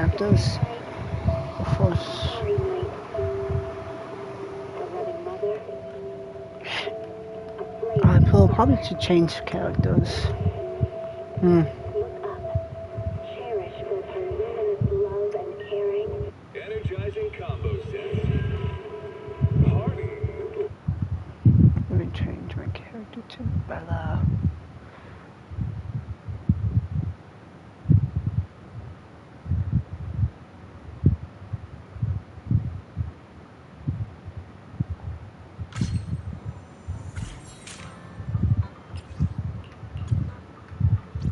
characters. Of course. I will probably to change characters. Energizing combo set. Let me change my character to Bella.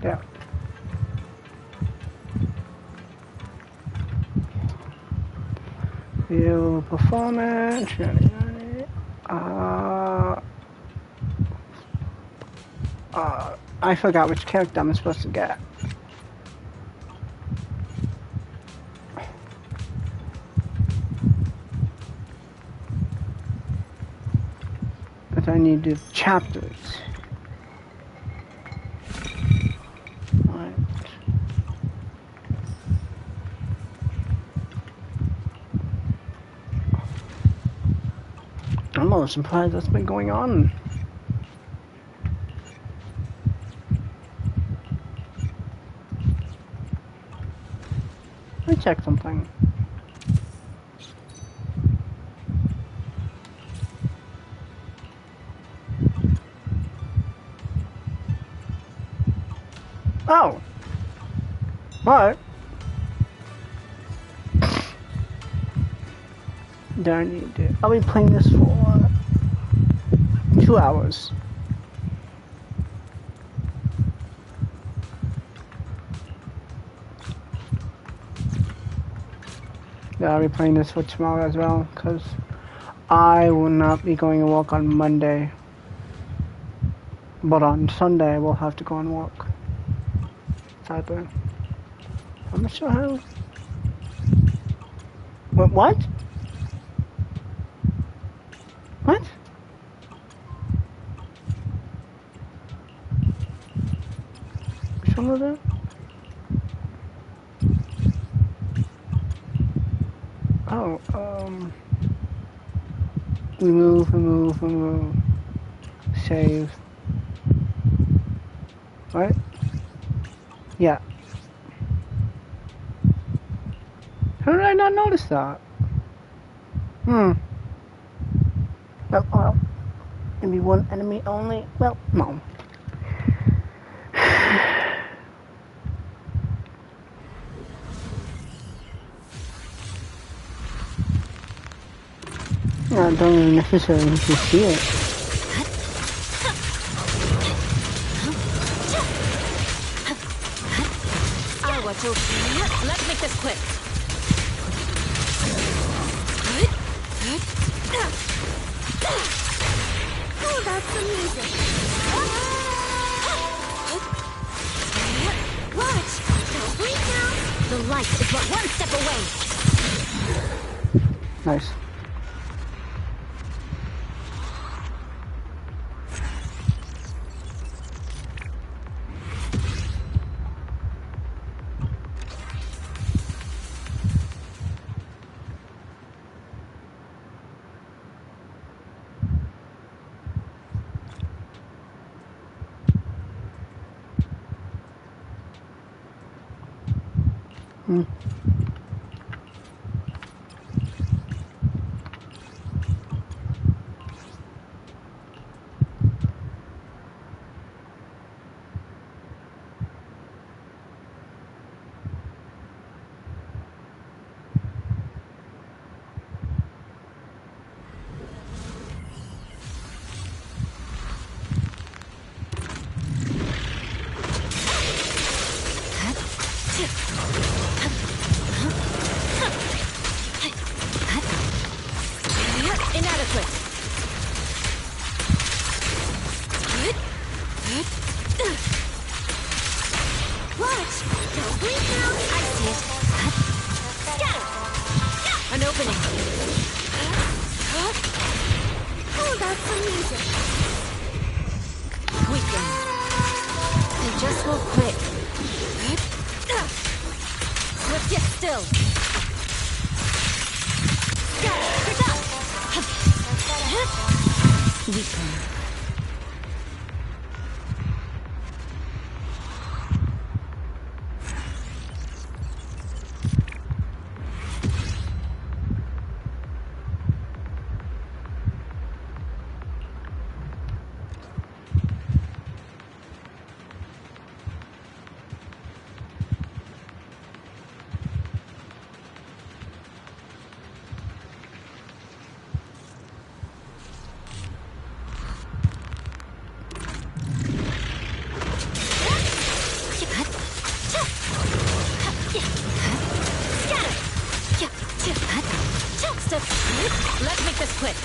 There. View performance. I forgot which character I'm supposed to get. But I need the chapters. Right. I'm a little surprised what's been going on. Let me check something. Oh! What? Don't need to. I'll be playing this for 2 hours. Yeah, I'll be playing this for tomorrow as well, because I will not be going to work on Monday. But on Sunday, I will have to go and work. Cyber. I'm not sure how. What? What? What? Which one was that? Oh, remove. Save. Right? Yeah. How did I not notice that? Well, maybe one enemy only? Well, no. I don't even necessarily need to see it. Let's make this quick. Oh, that's amazing. Watch. Don't blink now. The light is but one step away. Nice. Inadequate. Watch. Don't blink now. I see it. Scatter. An opening. Oh, that's amazing. Weaken. They just won't quit. Sit still. Weaker. Let's make this quick.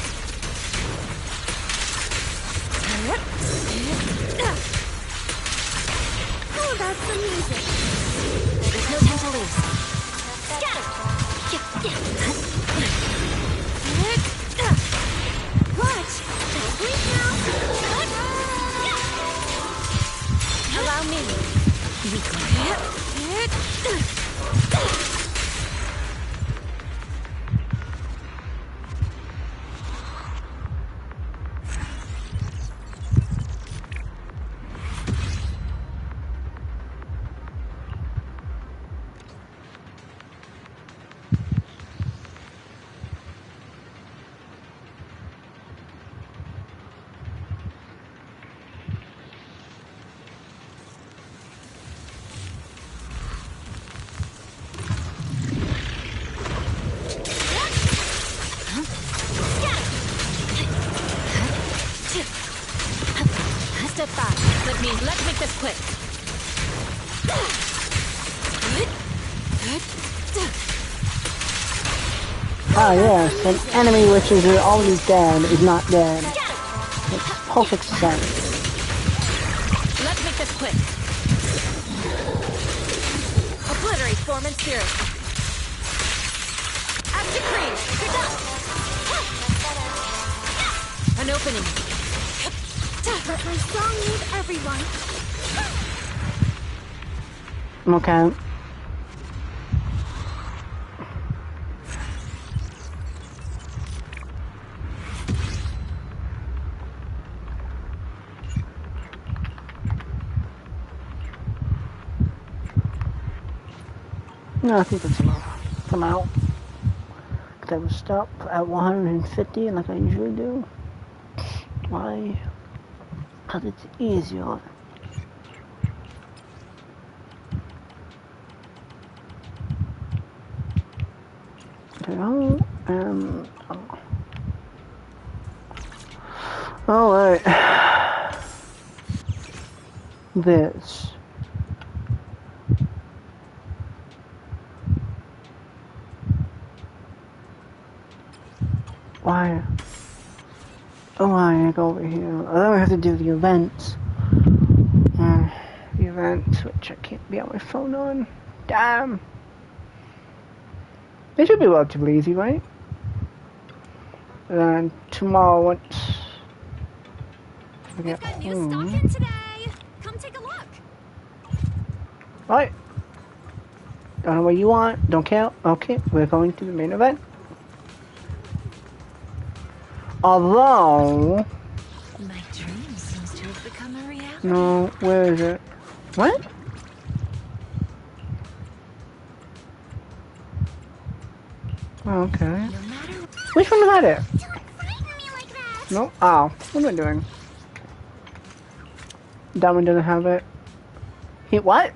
How about some music? There's no time to lose. Watch! Don't blink now! Allow me. Step back. Let's make this quick. Ah yes, an enemy which is already dead is not dead. Makes perfect sense. Let's make this quick. Obliterate form and spirit. As decreed. An opening. Let my song move everyone. Okay. No, I think that's enough for now. Because I will stop at 150 like I usually do. Why? Because it's easier. Alright. This. Why? Oh, I go over here. Oh, then we have to do the events. The events, which I can't be on my phone on. Damn. It should be relatively easy, right? And then tomorrow, once we get We've got new home. stock in today. Come take a look. Alright. Don't know what you want. Don't care. Okay, we're going to the main event. Although... My dream seems to have become a reality. No, where is it? What? Oh, okay. No matter Which one had it? Don't frighten me like that. No? Oh, what am I doing? That one doesn't have it. He what?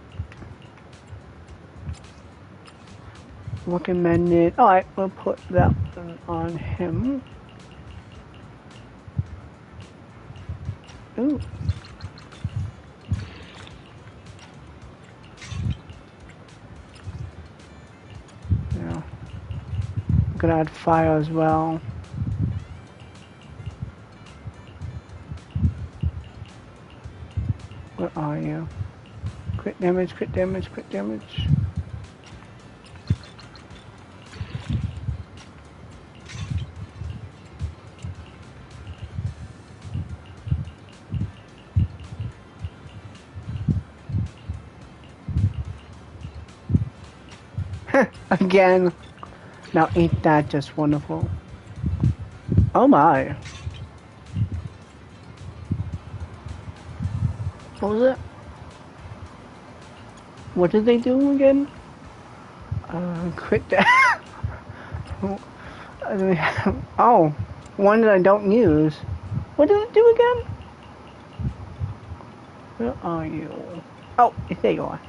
Recommended. Alright, we'll put that one on him. Ooh. Yeah. I'm gonna add fire as well. Where are you? Crit damage, crit damage, crit damage. Again. Now ain't that just wonderful? Oh my. What was it? What did they do again? Crit that. Oh, one that I don't use. What did it do again? Where are you? Oh, there you are.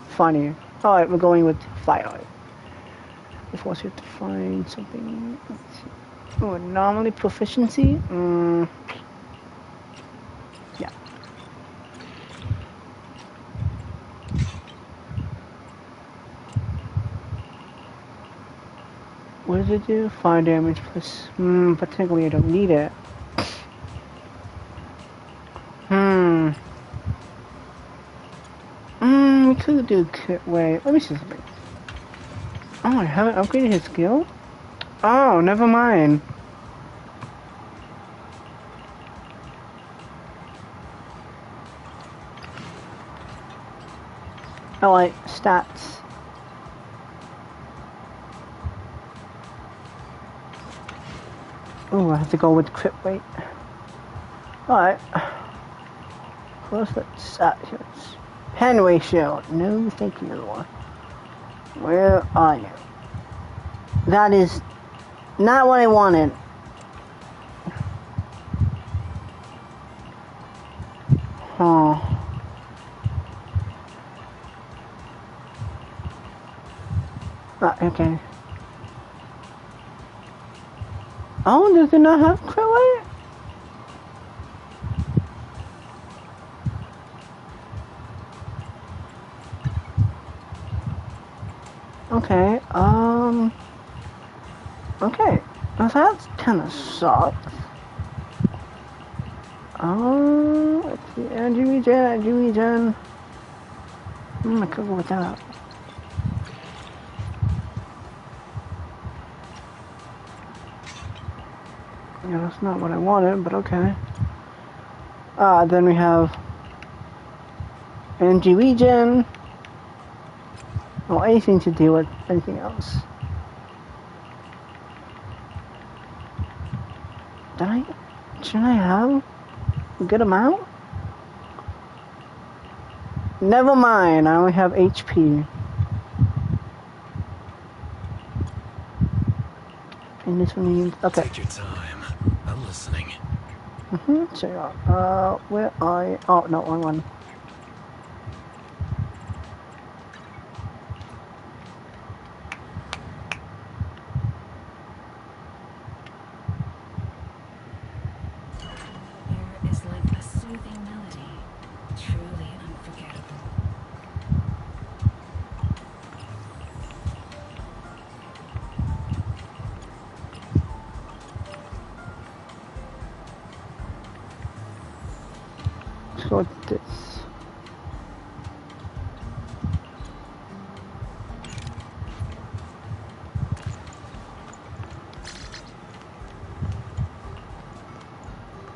Funny. Alright, we're going with fire. Of course, we have to find something. Let's see. Oh, anomaly proficiency? Yeah. What does it do? Fire damage plus. But technically I don't need it. We could do kit. Wait, let me see something. Oh, I haven't upgraded his skill? Oh, never mind. Oh, like stats. Oh, I have to go with crit weight. Alright. What's that stat here? Pen ratio. No, thank you. Where are you? That is not what I wanted. Oh. Okay. Oh, does it not have crit weight? Okay, okay. Well, that's kinda sucks. Let's see, energy regen. I could go with that. Yeah, that's not what I wanted, but okay. Then we have energy regen. Or anything to do with anything else. Shouldn't I have a good amount? Never mind, I only have HP. And this one needs, okay. Take your time. I'm listening. So, where are you? Oh, no, wrong one. There is like a soothing melody, truly unforgettable. Let's go with this.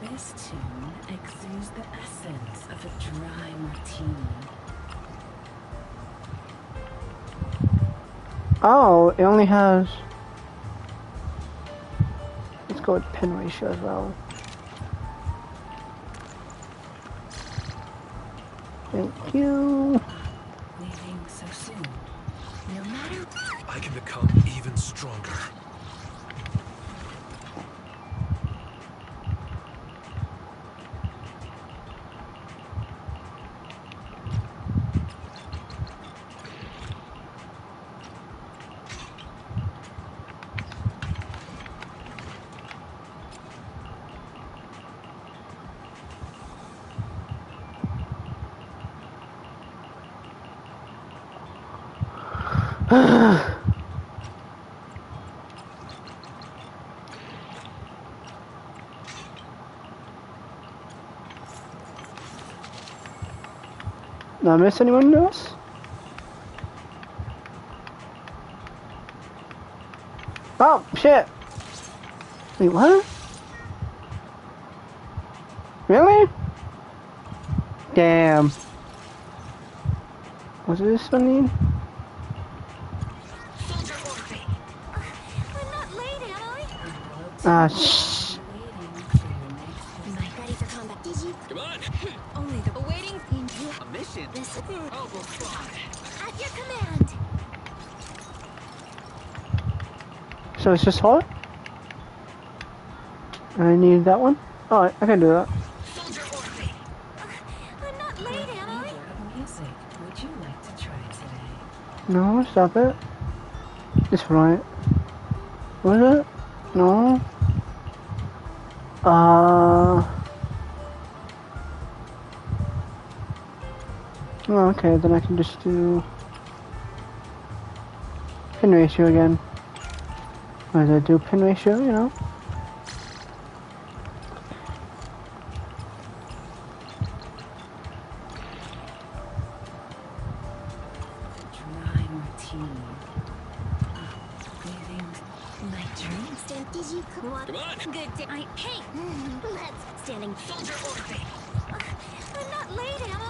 This tune exudes the essence of a dry martini. Oh, it only has... Let's go with pen ratio as well. Thank you. Leaving so soon. No matter... I can become even stronger. Did I miss anyone else? Oh, shit! Wait, what? Really? Damn. What does this one need? I'm not late, am I? Ah, shh. Ready for combat. Did you? Come on. Only the awaiting theme. A mission. This Oval Squad. at your command. So it's just hot? I need that one? Alright, I can do that. Soldier orbit. I'm not late, am I? Music. Would you like to try today? No, stop it. It's right. Was it? No. Oh, okay, then I can just do pin ratio again. Or did I do pin ratio, you know? Dry routine. Breathing. My dreams. Did you what? Come on. Good day. Hey. Let's standing. Soldier orbit. I'm not late, am I?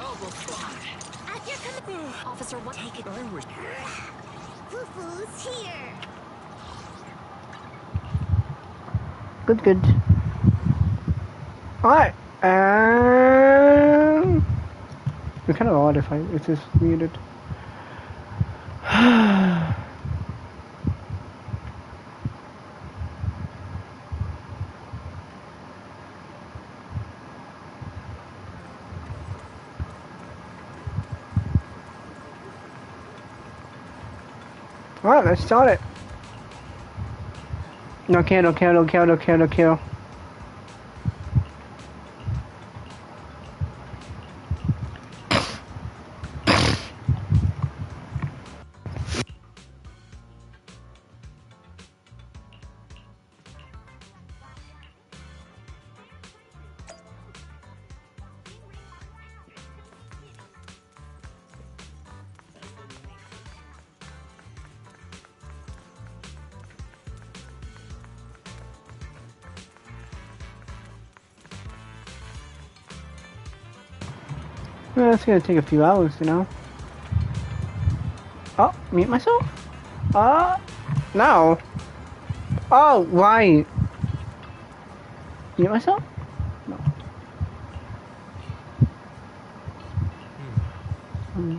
Oval Squad. At your command. Officer, what? Take it. Foo-foo's here. Good, good. Alright, and... It's kind of odd if it's muted. Alright, let's start it. No kill, no kill, no kill, no kill, no kill. Well, it's gonna take a few hours, you know. Oh, mute myself? No. Oh, right. Mute myself? No.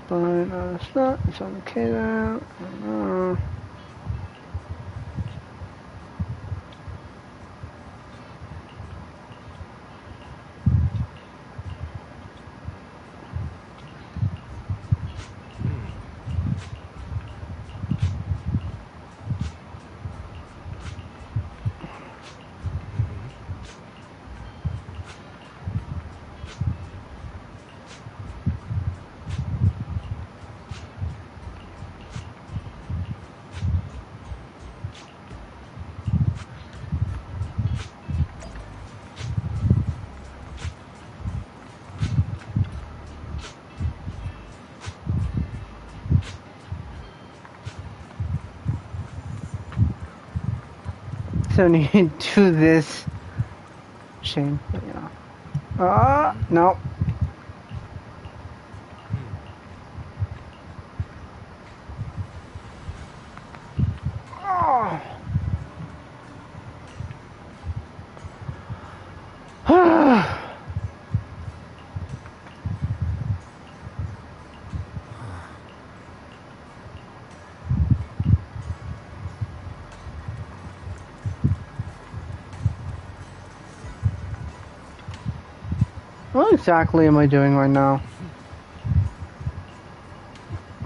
But it's not. It's okay now. So need to do this. Shame, but you know. No. Oh. What exactly am I doing right now?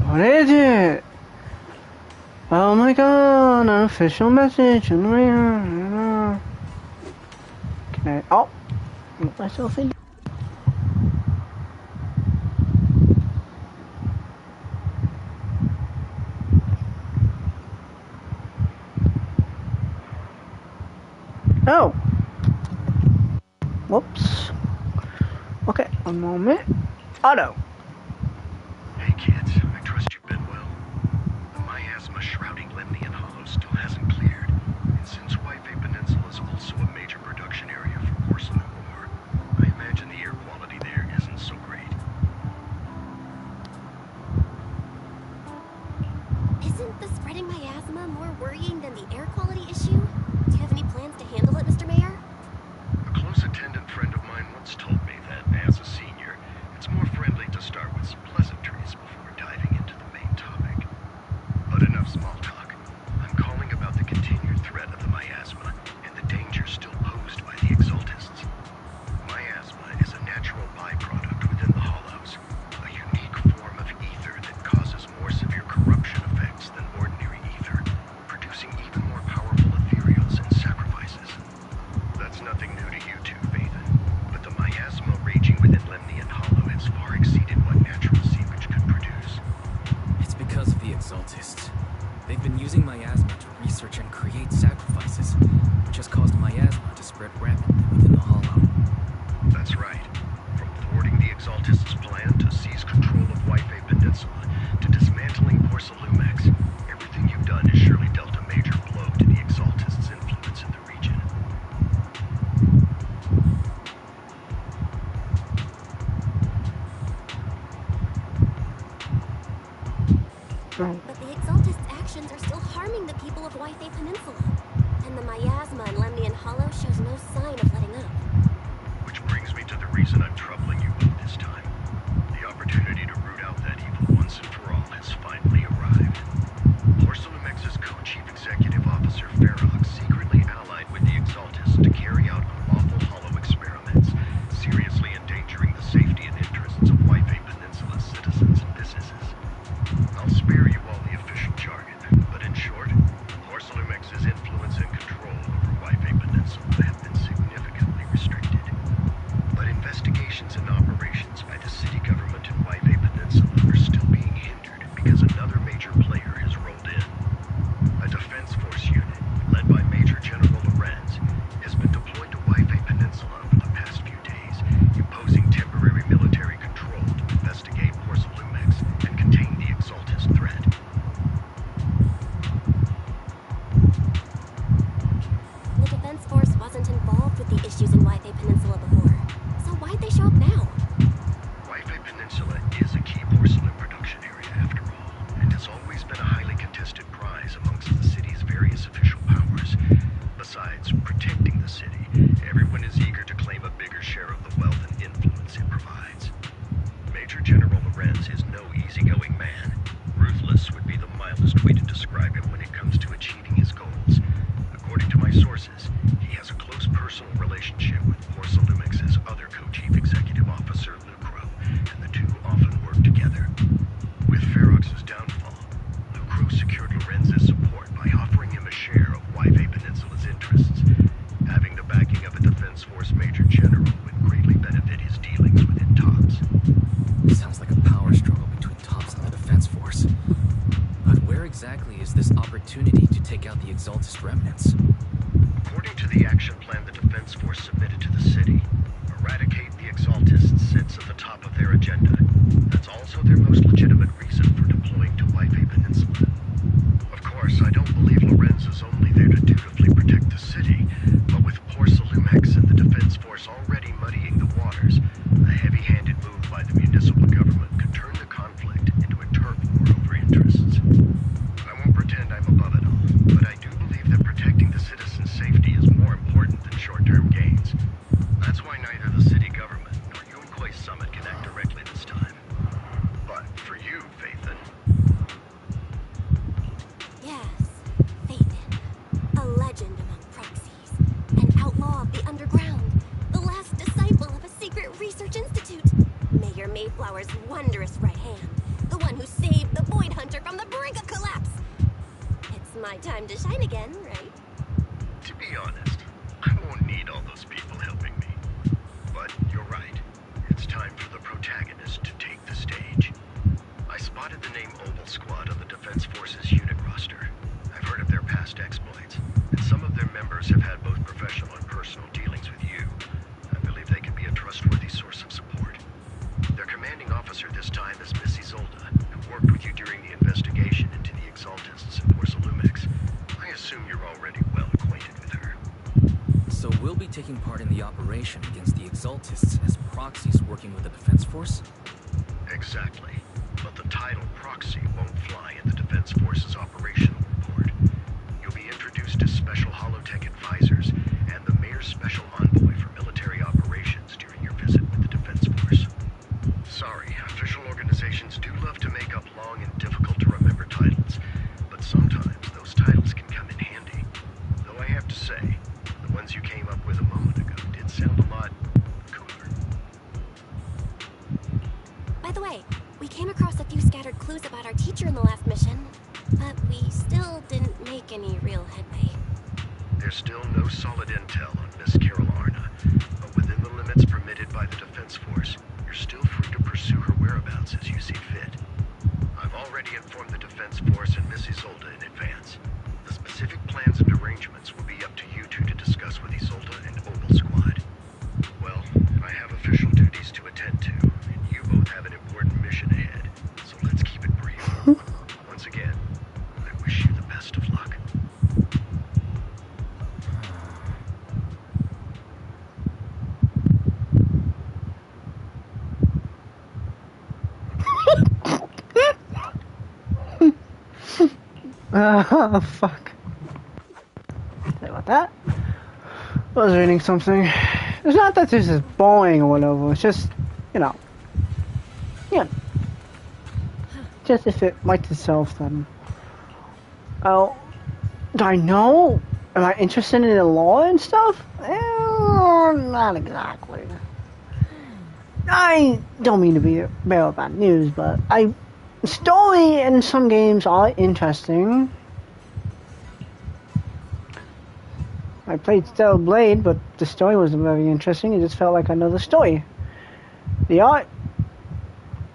What is it? Oh my god, an official message. Can I? Oh, put myself in. Oh. Whoops. Okay, one moment. Auto. Hey kids, I trust you've been well. miasma shrouding Lemnian Hollow still hasn't cleared, and since Wi-Fi Peninsula is also a major production area for porcelain ore, I imagine the air quality there isn't so great. Isn't the spreading miasma more worrying than the air quality issue? Do you have any plans to handle it, Mr. Mayor? A close attendant friend of mine once told me that, as a senior, it's more friendly to start with some pleasantries before diving into the main topic. But enough small talk. I'm calling about the continued threat of the miasma and the danger still posed by the exaltists. Miasma is a natural byproduct within the hollows, a unique form of ether that causes more severe corruption effects than ordinary ether, producing even more powerful ethereals and sacrifices. That's nothing new to you two, Vathan, but the miasma raging within Lemnian Hollow has far exceeded what natural seepage could produce. It's because of the exaltists. They've been using miasma to research and create sacrifices, which has caused miasma to spread rapidly within the hollow. That's right. From thwarting the exaltists' plan to seize control of Wi-Fi Peninsula to dismantling Porcelumex, everything you've done has surely dealt a major blow to the exaltists' influence in the region. Right. But the exaltists' actions are still harming the people of Wi-Fi Peninsula. And the miasma in Lemnian Hollow shows no sign of letting up. Which brings me to the reason I'm troubling you both this time. The opportunity to root out that evil once and for all has finally arrived. Porcelumex's co-chief executive officer Ferox secretly allied with the exaltists to carry out unlawful hollow experiments, seriously endangering the safety and interests of Wi-Fi Peninsula's citizens and businesses. I'll spare you all the official jargon, but in short, Porcelumex's influence and control over Wi-Fi Peninsula have been significantly restricted. But investigations and operations by the city government in Wi-Fi Peninsula are still being hindered because another major player has rolled in. A defense force unit, led by Major General Lorenz, has been deployed to Wi-Fi Peninsula over the past few days, imposing temporary military control to investigate Porcelumex and contain the exaltist threat. The defense force wasn't involved with the issues in Wi-Fi Peninsula before. So why'd they show up now? Wi-Fi Peninsula is a key porcelain production area after all, and has always been a highly contested prize amongst the city's various official powers. Besides protecting the city, everyone is eager to claim a bigger share of the wealth and influence it provides. Major General Lorenz is no easygoing man. Ruthless would be the mildest way to describe him when it comes to achieving his goals. According to my sources, he has a close personal relationship with Porcelumex's other co-chief executive officer, Lucro, and the two often work together. With Ferox's downfall, Lucro secured Lorenz's support by offering him a share of Wi-Fi Peninsula's interests. Having the backing of a Defense Force Major General would greatly benefit his dealings within TOPS. Sounds like a power struggle between TOPS and the defense force. But where exactly is this opportunity to take out the exaltist remnants? According to the action plan the Defense Force submitted to the city, eradicate the exaltists sits at the top of their agenda. That's also their most legitimate reason for deploying to Wi-Fi Peninsula. Of course, I don't believe Lorenz is only there to dutifully protect the city, but with Porcelumex and the Defense Force already muddying the waters, a heavy-handed move by the municipal government could turn the conflict into a turf war over interests. I won't pretend I'm above it all, but I do believe that protecting the citizens' safety is more important than short-term gains. That's why neither the city government nor Yunquay Summit can act directly this time. But for you, Vathan... Yes, Vathan. A legend among proxies. An outlaw of the underground. The last disciple of a secret research institute. Mayor Mayflower's wondrous right hand. The one who saved the Void Hunter from the brink of collapse. It's my time to shine again, right? To be honest, I won't need all those people helping me. But you're right. It's time for the protagonist to take the stage. I spotted the name Oval Squad on the Defense Force's unit roster. I've heard of their past exploits, and some of their members have had both professional and personal dealings with you. I believe they can be a trustworthy source of support. Their commanding officer this time is Missy Zolda, who worked with you during the investigation into the exaltists taking part in the operation against the Exaltists as proxies working with the Defense Force? Exactly. But the title proxy won't fly in the Defense Force's operational report. You'll be introduced as special holotech advisors and the Mayor's special envoy for military operations during your visit with the Defense Force. Sorry, official organizations do love to make up long and difficult to remember titles, but sometimes those titles can come in handy. Though I have to say, the ones you came up with a moment ago did sound a lot cooler. By the way, we came across a few scattered clues about our teacher in the last mission, but we still didn't make any real headway. There's still no solid intel on Miss Carol Arna, but within the limits permitted by the Defense Force, you're still free to pursue her whereabouts as you see fit. I've already informed the Defense Force and Miss Isolde in advance. The specific plans and arrangements will be up to you two to discuss with Isolde and Oval Squad. Well, I have official duties to attend to, and you both have an important mission ahead, so let's keep it brief. Once again, I wish you the best of luck. Fuck. Sorry about that. I was reading something. It's not that this is boring or whatever, it's just, you know. Yeah. Just if it writes itself, then. Oh. Do I know? Am I interested in the law and stuff? Not exactly. I don't mean to be bear of bad news, but story in some games are interesting. I played Stellar Blade, but the story wasn't very interesting. It just felt like another story. The art,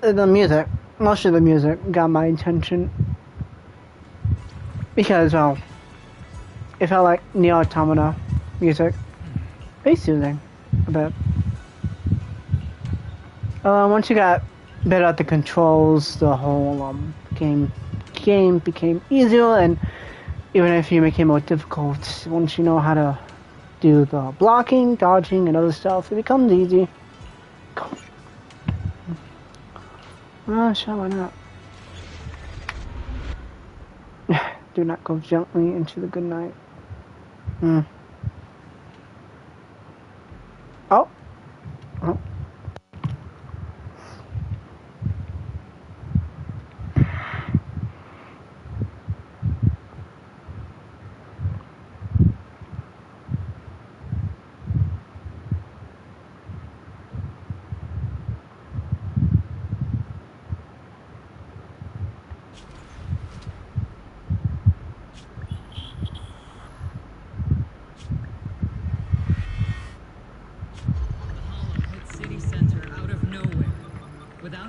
the music, most of the music got my attention because, well, it felt like Nier Automata music. Very soothing, a bit. Once you got better at the controls, the whole game became easier, and even if you make it more difficult, once you know how to do the blocking, dodging, and other stuff, it becomes easy. Sure, why not? Do not go gently into the good night. Oh. Oh.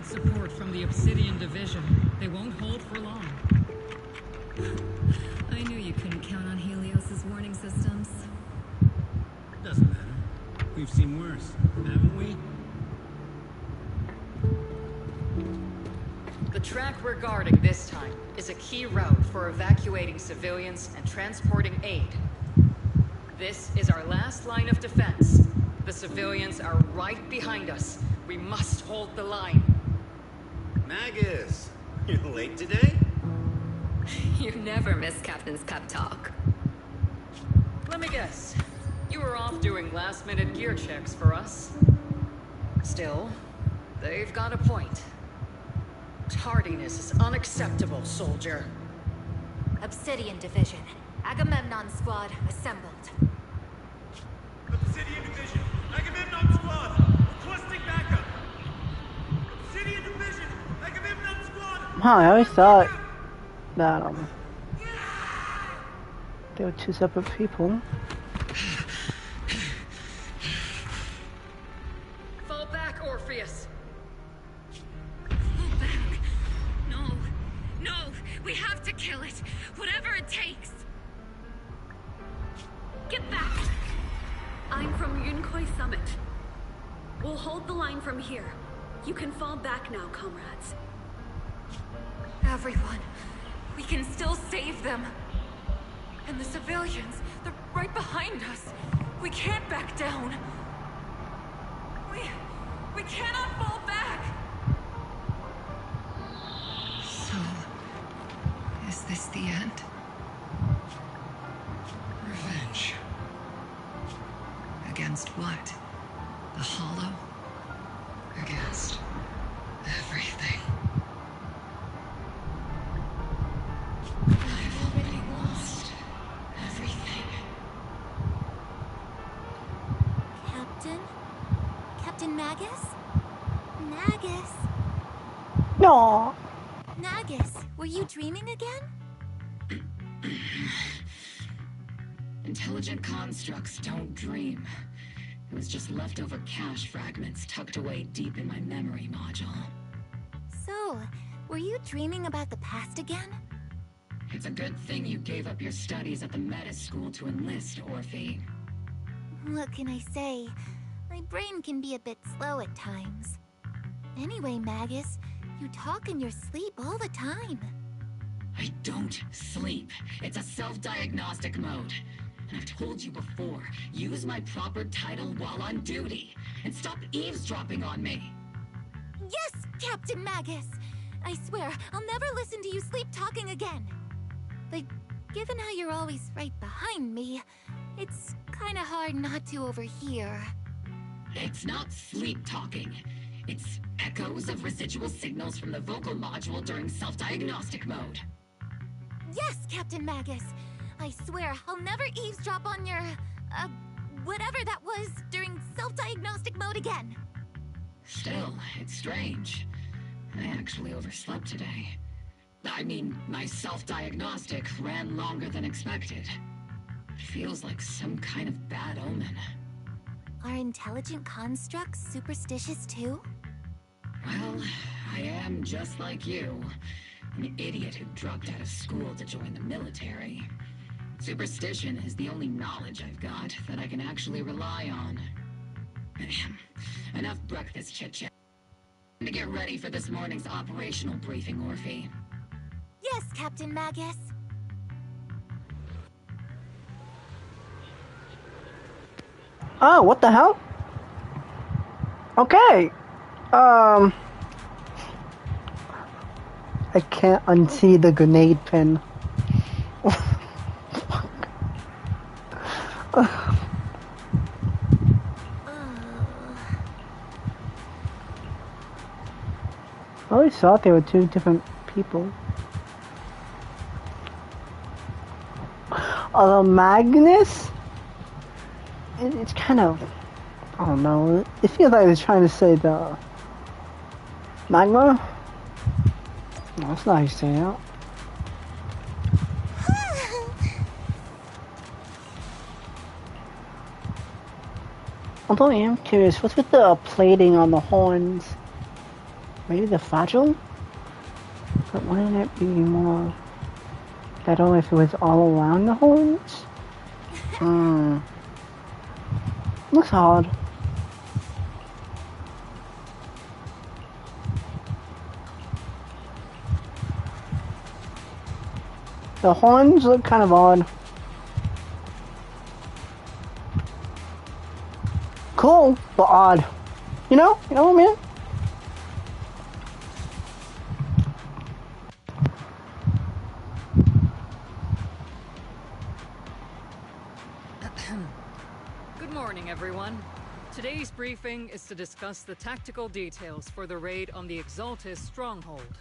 Support from the Obsidian Division. They won't hold for long. I knew you couldn't count on Helios's warning systems. Doesn't matter. We've seen worse, haven't we? The track we're guarding this time is a key route for evacuating civilians and transporting aid. This is our last line of defense. The civilians are right behind us. We must hold the line. Magus, you late today? You never miss Captain's pep talk. Let me guess. You were off doing last-minute gear checks for us. Still, they've got a point. Tardiness is unacceptable, soldier. Obsidian Division. Agamemnon Squad assembled. Obsidian Division, Agamemnon Squad, requesting backup. Obsidian Division, Agamemnon Squad. Wow, I always thought that they were two separate people. Fall back, Orpheus. Fall back. No, we have to kill it. Whatever it takes. Get back. I'm from Yunkoi Summit. We'll hold the line from here. You can fall back now, comrades. Everyone. We can still save them. And the civilians, they're right behind us. We can't back down. We cannot fall back. So, is this the end? Revenge. Against what? The Hollow? Against everything. I've already lost everything. Captain? Captain Magus? Magus? No. Magus, were you dreaming again? Intelligent constructs don't dream. It was just leftover cache fragments tucked away deep in my memory module. So, were you dreaming about the past again? It's a good thing you gave up your studies at the Meta School to enlist, Orphe. What can I say? My brain can be a bit slow at times. Anyway, Magus, you talk in your sleep all the time. I don't sleep. It's a self-diagnostic mode. And I've told you before, use my proper title while on duty. And stop eavesdropping on me. Yes, Captain Magus! I swear, I'll never listen to you sleep talking again. But given how you're always right behind me, it's kinda hard not to overhear. It's not sleep talking. It's echoes of residual signals from the vocal module during self-diagnostic mode. Yes, Captain Magus! I swear, I'll never eavesdrop on your, whatever that was during self-diagnostic mode again. Still, it's strange. I actually overslept today. I mean, my self-diagnostic ran longer than expected. It feels like some kind of bad omen. Are intelligent constructs superstitious too? Well, I am just like you. An idiot who dropped out of school to join the military. Superstition is the only knowledge I've got that I can actually rely on. Enough breakfast chit-chat. To get ready for this morning's operational briefing, Orphe. Yes, Captain Magus. Oh, what the hell? Okay. I can't unsee the grenade pin. I always thought they were two different people. Magnus? It's kind of... I don't know. It feels like it's trying to say the... Magma? No, that's not how you say it. Although I am curious, what's with the plating on the horns? Maybe the fragile? But wouldn't it be more better if it was all around the horns? Looks hard. The horns look kind of odd. Cool, but odd. You know what I mean? Good morning, everyone. Today's briefing is to discuss the tactical details for the raid on the Exaltis stronghold.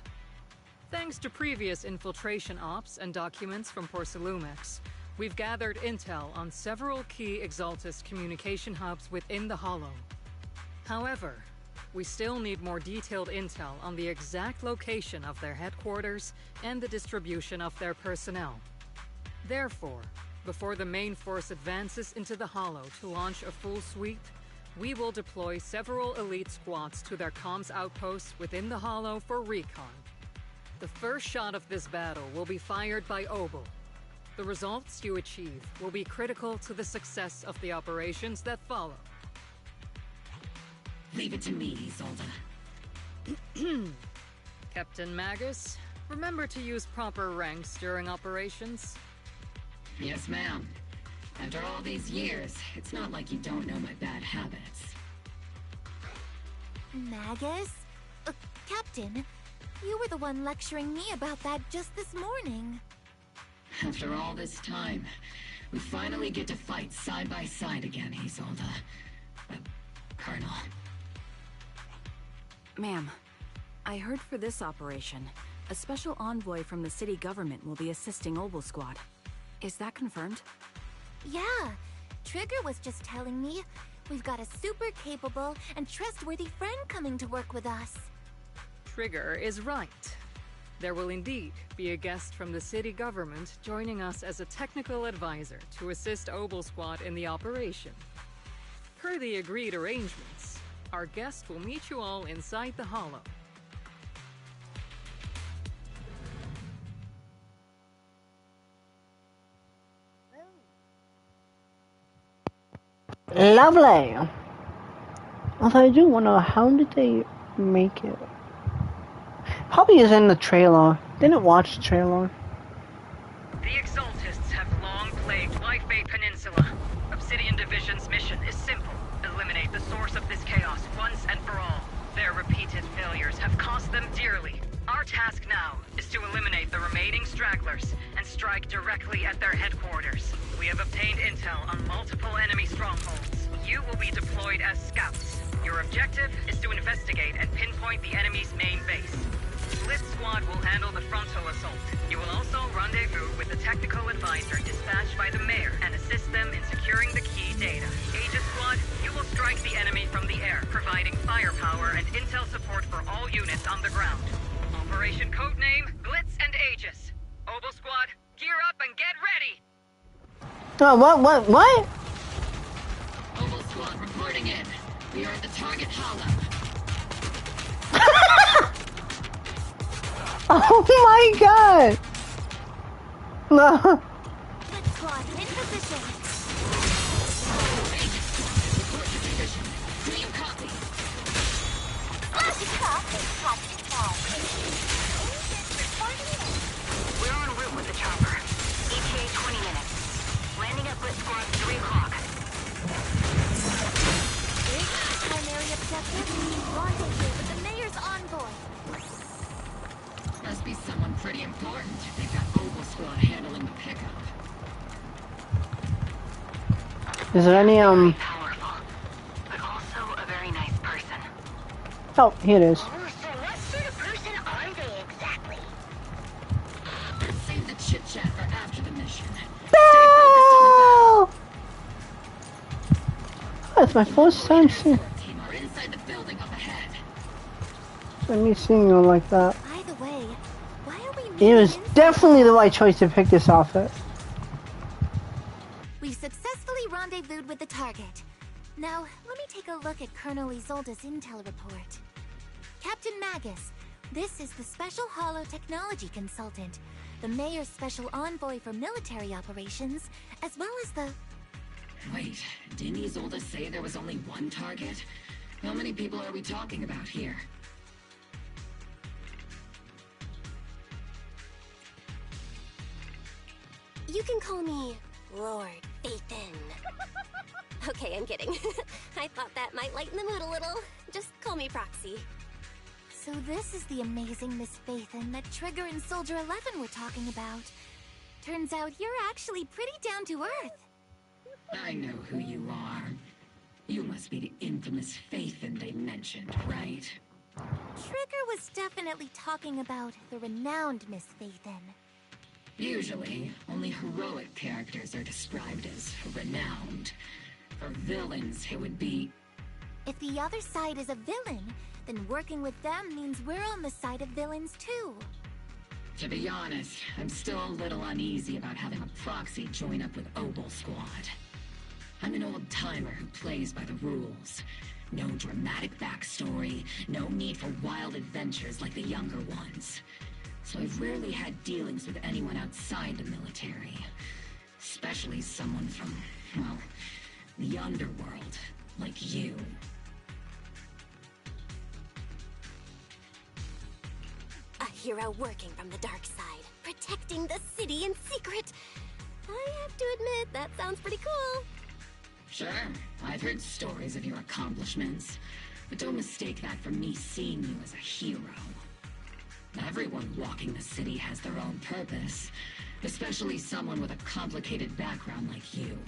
Thanks to previous infiltration ops and documents from Porcelumex, we've gathered intel on several key Exaltis communication hubs within the Hollow. However, we still need more detailed intel on the exact location of their headquarters and the distribution of their personnel. Therefore, before the main force advances into the Hollow to launch a full sweep, we will deploy several elite squads to their comms outposts within the Hollow for recon. The first shot of this battle will be fired by Obel. The results you achieve will be critical to the success of the operations that follow. Leave it to me, Isolde. Captain Magus, remember to use proper ranks during operations. Yes, ma'am. After all these years, it's not like you don't know my bad habits. Magus? Captain, you were the one lecturing me about that just this morning. After all this time, we finally get to fight side by side again, Isolde. Colonel. Ma'am, I heard for this operation, a special envoy from the city government will be assisting Obel Squad. Is that confirmed? Yeah, Trigger was just telling me we've got a super capable and trustworthy friend coming to work with us. Trigger is right. There will indeed be a guest from the city government joining us as a technical advisor to assist Obel Squad in the operation. Per the agreed arrangements, our guest will meet you all inside the Hollow. Lovely. Although I do wonder, how did they make it? Probably is in the trailer. Didn't watch the trailer. The Exaltists have long plagued Life Bay Peninsula. Obsidian Division's mission is simple. Eliminate the source of this chaos once and for all. Their repeated failures have cost them dearly. Our task now is to eliminate the remaining stragglers and strike directly at their headquarters. We have obtained intel on multiple enemy strongholds. You will be deployed as scouts. Your objective is to investigate and pinpoint the enemy's main base. Blitz Squad will handle the frontal assault. You will also rendezvous with the technical advisor dispatched by the mayor and assist them in securing the key data. Aegis Squad, you will strike the enemy from the air, providing firepower and intel support for all units on the ground. Operation codename Blitz and Aegis. Obel Squad, gear up and get ready! Oh, what? Obel Squad reporting in. We are at the target hollow. Oh my god! No. Blitz Squad in position. Aegis Squad, report to position. Do you copy? We're en route with the chopper. ETA 20 minutes. Landing at Blitz Squad 3 o'clock. Primary objective, rendezvous with the mayor's envoy. Must be someone pretty important. They've got Obel Squad handling the pickup. Is there any, Very powerful, but also a very nice person. Oh, here it is. So what sort of person are they exactly? Let's save the chit-chat for after the mission. Oh! That's my first time seeing. Team are inside the building up ahead. Me seeing you like that. By the way, why are we It meeting was inside? definitely the right choice to pick this outfit. We've successfully rendezvoused with the target. Now, let me take a look at Colonel Isolde's intel report. Captain Magus, this is the Special Hollow Technology Consultant, the Mayor's Special Envoy for Military Operations, as well as the... Wait, didn't Isolde say there was only one target? How many people are we talking about here? You can call me Lord Phaethon. Okay, I'm kidding. I thought that might lighten the mood a little. Just call me Proxy. So this is the amazing Miss Phaethon that Trigger and Soldier 11 were talking about. Turns out you're actually pretty down to earth. I know who you are. You must be the infamous Phaethon they mentioned, right? Trigger was definitely talking about the renowned Miss Phaethon. Usually, only heroic characters are described as renowned. For villains, it would be... If the other side is a villain, then working with them means we're on the side of villains too. To be honest, I'm still a little uneasy about having a proxy join up with Obel Squad. I'm an old-timer who plays by the rules. No dramatic backstory, no need for wild adventures like the younger ones. So I've rarely had dealings with anyone outside the military. Especially someone from, well, the underworld, like you. A hero working from the dark side, protecting the city in secret. I have to admit, that sounds pretty cool. Sure, I've heard stories of your accomplishments, but don't mistake that for me seeing you as a hero. Everyone walking the city has their own purpose, especially someone with a complicated background like you.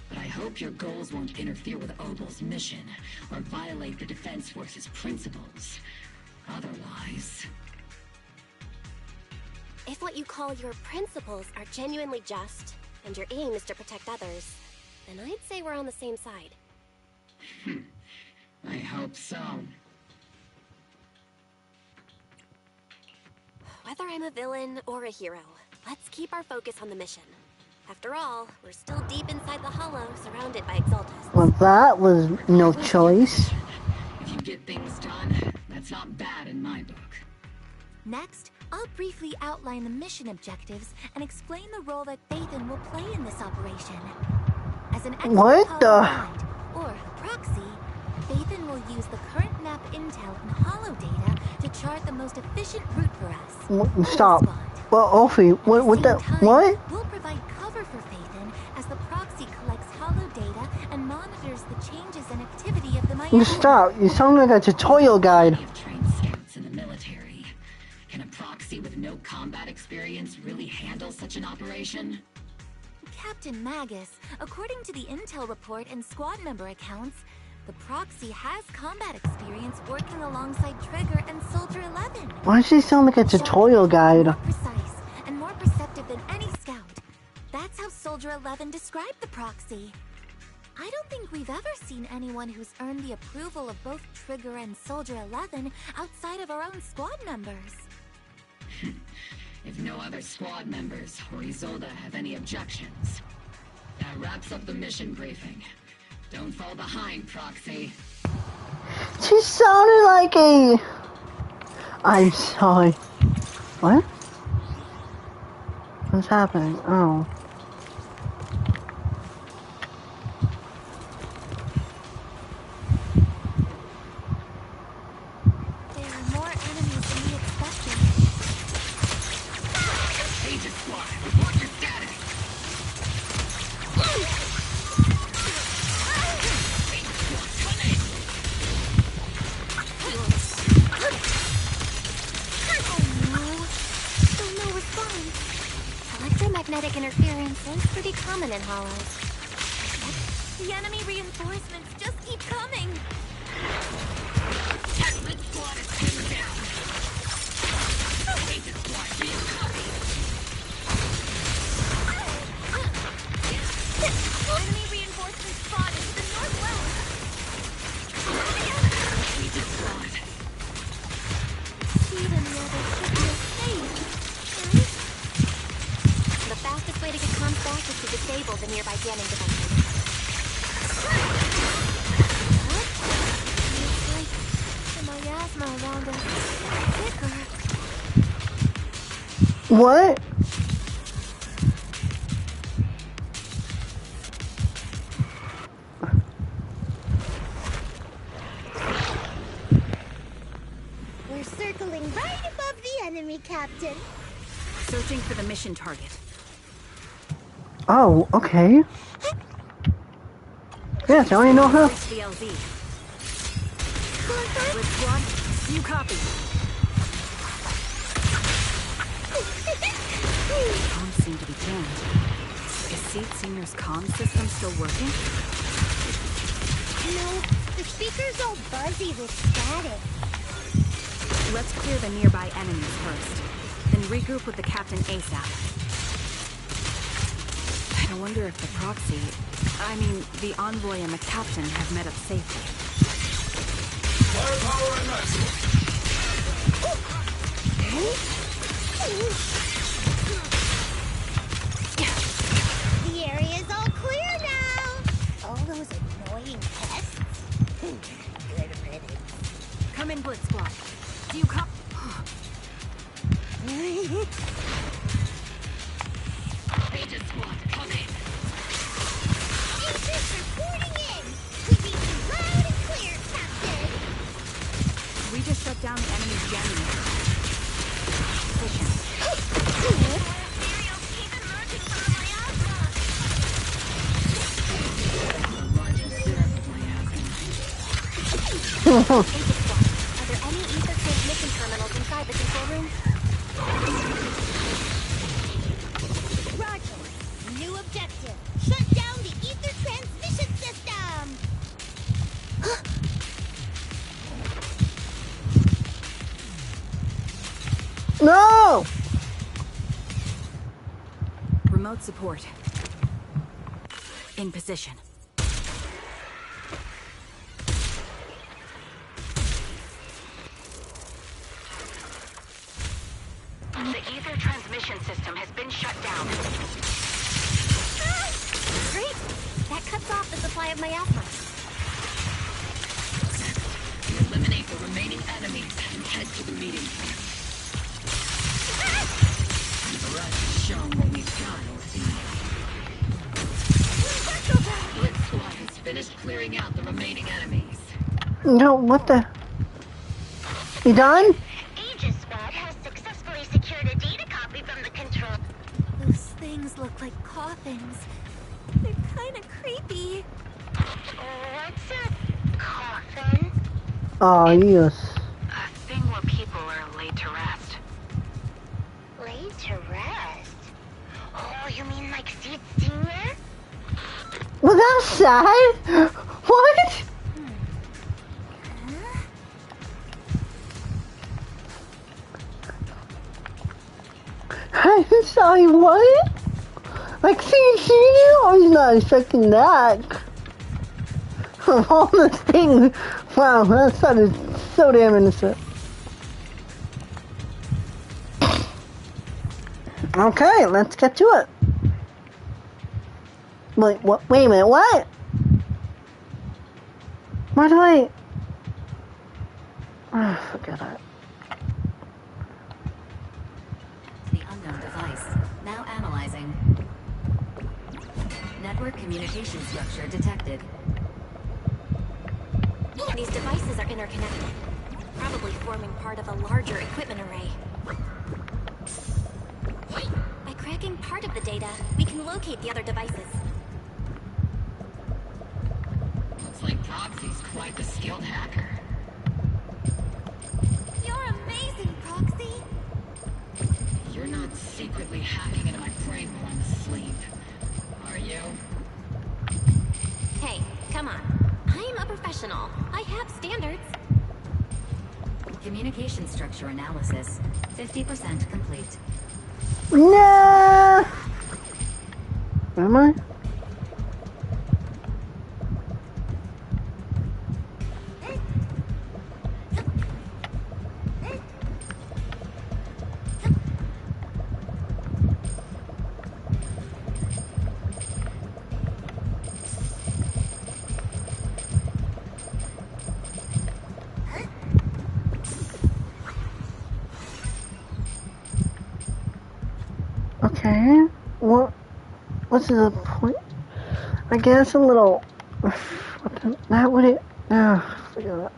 But I hope your goals won't interfere with Obel's mission, or violate the Defense Force's principles. Otherwise... If what you call your principles are genuinely just, and your aim is to protect others, then I'd say we're on the same side. I hope so. Whether I'm a villain or a hero, let's keep our focus on the mission. After all, we're still deep inside the Hollow, surrounded by Exaltists. Well, that was no choice. If you get things done, that's not bad in my book. Next, I'll briefly outline the mission objectives and explain the role that Phaethon will play in this operation. As an What the? guide, or a proxy, Phaethon will use the current map intel and hollow data to chart the most efficient route for us. Stop. Well, Ophi, what the? What? We'll provide cover for Phaethon as the proxy collects hollow data and monitors the changes and activity of the miasma. Stop. You sound like a tutorial guide. You've trained scouts in the military. Can a proxy with no combat experience really handle such an operation? Captain Magus, according to the intel report and squad member accounts, the proxy has combat experience working alongside Trigger and Soldier 11. Why does she sound like a tutorial guide? More precise and more perceptive than any scout. That's how Soldier 11 described the proxy. I don't think we've ever seen anyone who's earned the approval of both Trigger and Soldier 11 outside of our own squad members. If no other squad members or Isolde have any objections, that wraps up the mission briefing. Don't fall behind, Proxy. She sounded like a... I'm sorry. What? What's happening? Oh. There are more enemies than we expected. Agent Squad, report your status. Electromagnetic interference is pretty common in Hollows. The enemy reinforcements just keep coming. Red Squad is pinned down. Agent Squad, do you copy? Enemy reinforcements spotted to the northwest. Agent Squad. Speed and the others should be okay. The fastest way to get comms back is to disable the nearby jamming devices. Looks like the miasma around us is thicker. What? We're circling right above the enemy, Captain. Searching for the mission target. Oh, okay. Yes, I already know her. The LZ. Red Squad, you copy. Comms seem to be jammed. Is Seed Senior's comm system still working? No, the speaker's all buzzy with static. Let's clear the nearby enemies first. Then regroup with the captain ASAP. I wonder if the proxy, the envoy and the captain have met up safely. Firepower and maximum. The area's all clear now. All those annoying pests. Good riddance. Come in, Blitz Squad. Do you copy? Agent Squad, come in. Agent reporting in. We read you loud and clear, Captain. We just shut down the enemy's jamming. Efficient. Are there any ether transmission terminals inside the control room? Roger. New objective. Shut down the ether transmission system! No! Remote support. In position. The ether transmission system has been shut down. Great! That cuts off the supply of miasma. Eliminate the remaining enemies and head to the meeting point. Alright, show what we've got, Blitz Squad has finished clearing out the remaining enemies. No, what the? You done? Aegis Squad has successfully secured a data copy from the control. Those things look like coffins. They're kind of creepy. What's a coffin? Oh, yes. A thing where people are laid to rest. Laid to rest? Oh, you mean like Sid Senior? Was that sad? What? I'm sorry, what? Like seeing you? I was not expecting that. Of all the things. Wow, that sounded so damn innocent. Okay, let's get to it. Wait, what? Wait a minute, what? Why do I... Oh, forget it. The unknown device. Now analyzing. Network communication structure detected. These devices are interconnected, probably forming part of a larger equipment array. By cracking part of the data, we can locate the other devices. Looks like Proxy's quite the skilled hacker. You're amazing, Proxy. You're not secretly hacking into my brain while I'm asleep, are you? Hey, come on. I'm a professional. I have standards. Communication structure analysis. 50% complete. No! Am I? Okay, what's the point? I guess a little, that would it, forget it.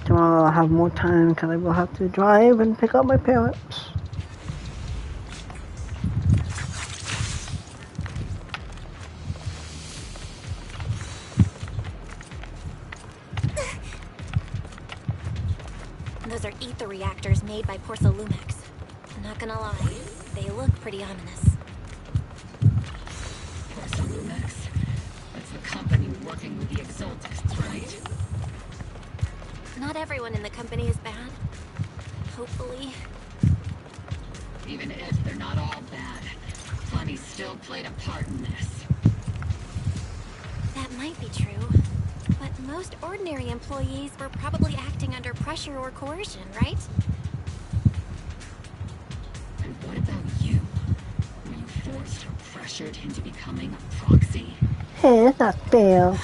Tomorrow I'll have more time because I will have to drive and pick up my parents. Those are ether reactors made by Porcelumex. Not gonna lie, they look pretty ominous. Porcelumex. That's the company working with the Exaltists, right? Not everyone in the company is bad. Hopefully. Even if they're not all bad, plenty still played a part in this. That might be true. But most ordinary employees were probably acting under pressure or coercion, right? And what about you? Were you forced or pressured into becoming a proxy? Hey, that's not fair.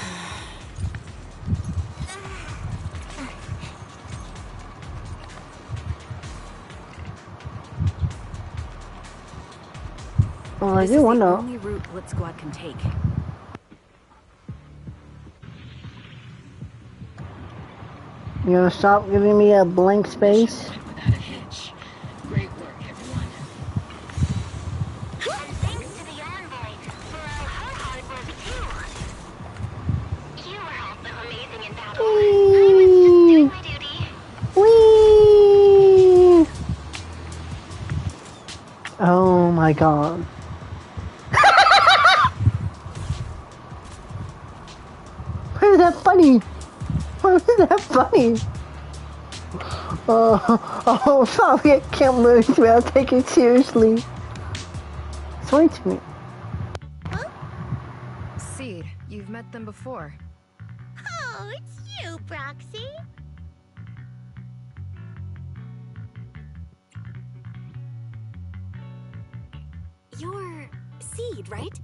Well, I This do is wonder. the only route Blitz Squad can take. You gonna stop giving me a blank space? Without a hitch. Great work, everyone. And thanks to the envoy for all her hard work too. You were also amazing. Oh my god. Why is that funny? Why is that funny? Oh, sorry, I can't move without taking it seriously. It's funny to me. Seed, you've met them before. Oh, it's you, Proxy. You're Seed, right?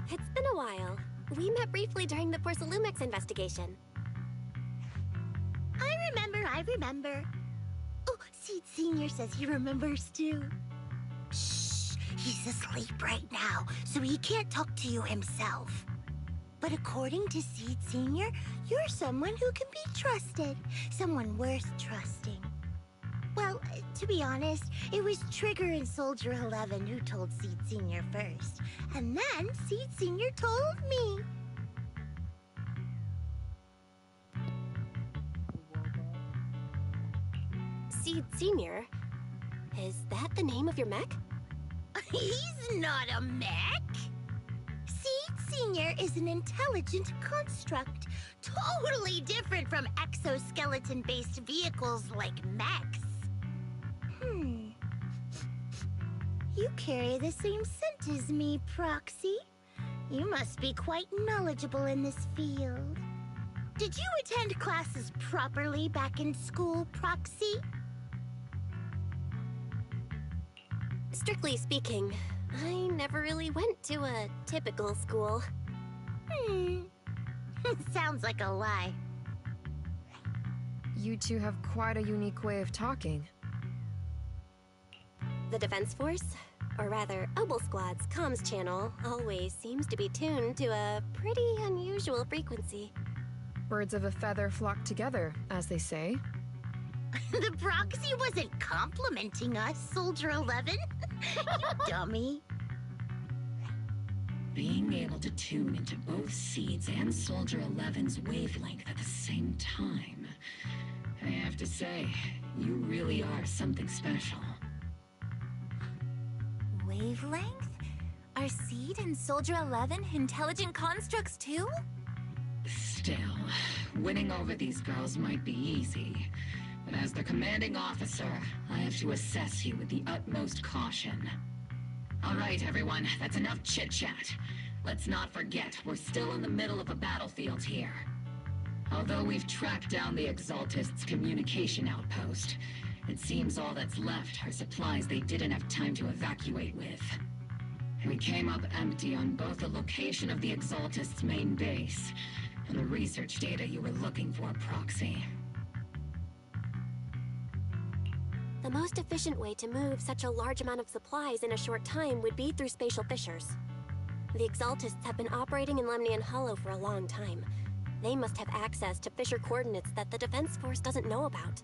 It's been a while. We met briefly during the Porcelumex investigation. I remember. Oh, Seed Senior says he remembers too. Shh, he's asleep right now, so he can't talk to you himself. But according to Seed Senior, you're someone who can be trusted. Someone worth trusting. Well, to be honest, it was Trigger and Soldier 11 who told Seed Senior first. And then Seed Senior told me. Seed Senior? Is that the name of your mech? He's not a mech! Seed Senior is an intelligent construct, totally different from exoskeleton-based vehicles like mechs. You carry the same scent as me, Proxy. You must be quite knowledgeable in this field. Did you attend classes properly back in school, Proxy? Strictly speaking, I never really went to a typical school. Sounds like a lie. You two have quite a unique way of talking. The Defense Force, or rather, Obel Squad's comms channel, always seems to be tuned to a pretty unusual frequency. Birds of a feather flock together, as they say. The Proxy wasn't complimenting us, Soldier 11. You dummy. Being able to tune into both Seeds and Soldier 11's wavelength at the same time. I have to say, you really are something special. Wavelength? Are Seed and Soldier 11 intelligent constructs too? Still, winning over these girls might be easy. But as their commanding officer, I have to assess you with the utmost caution. All right, everyone, that's enough chit-chat. Let's not forget, we're still in the middle of a battlefield here. Although we've tracked down the Exaltists' communication outpost, it seems all that's left are supplies they didn't have time to evacuate with. We came up empty on both the location of the Exaltists' main base and the research data you were looking for, Proxy. The most efficient way to move such a large amount of supplies in a short time would be through spatial fissures. The Exaltists have been operating in Lemnian Hollow for a long time. They must have access to fissure coordinates that the Defense Force doesn't know about.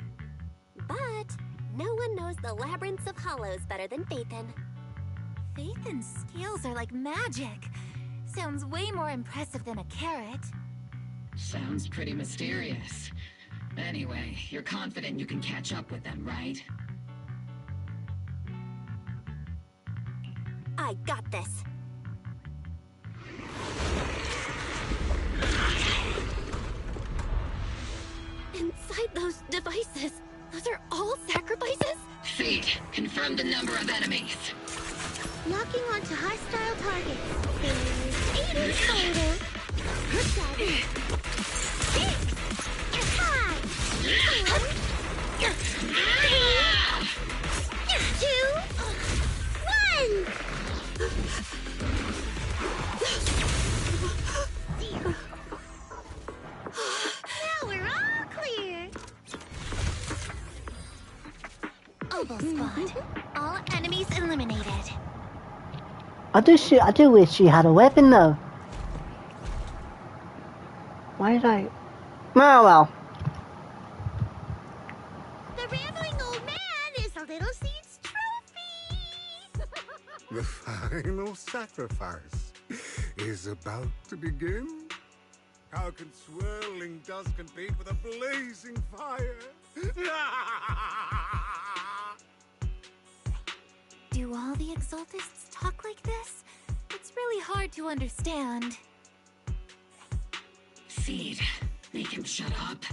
But no one knows the labyrinths of hollows better than Phaethon. Phaethon's skills are like magic. Sounds way more impressive than a carrot. Sounds pretty mysterious. Anyway, you're confident you can catch up with them, right? I got this. Inside those devices, those are all sacrifices? Seed, confirm the number of enemies. Locking onto hostile targets. There's 8 in total. 7, 6, 5, 4, 3, 2, 1. Now we're all clear. Obel Squad. All enemies eliminated. I do wish she had a weapon though. Why did I? Oh well. The rambling old man is a little Seed's trophy. The final sacrifice is about to begin. How can swirling dust compete with a blazing fire? Do Do all the Exaltists talk like this? It's really hard to understand. Seed, make him shut up.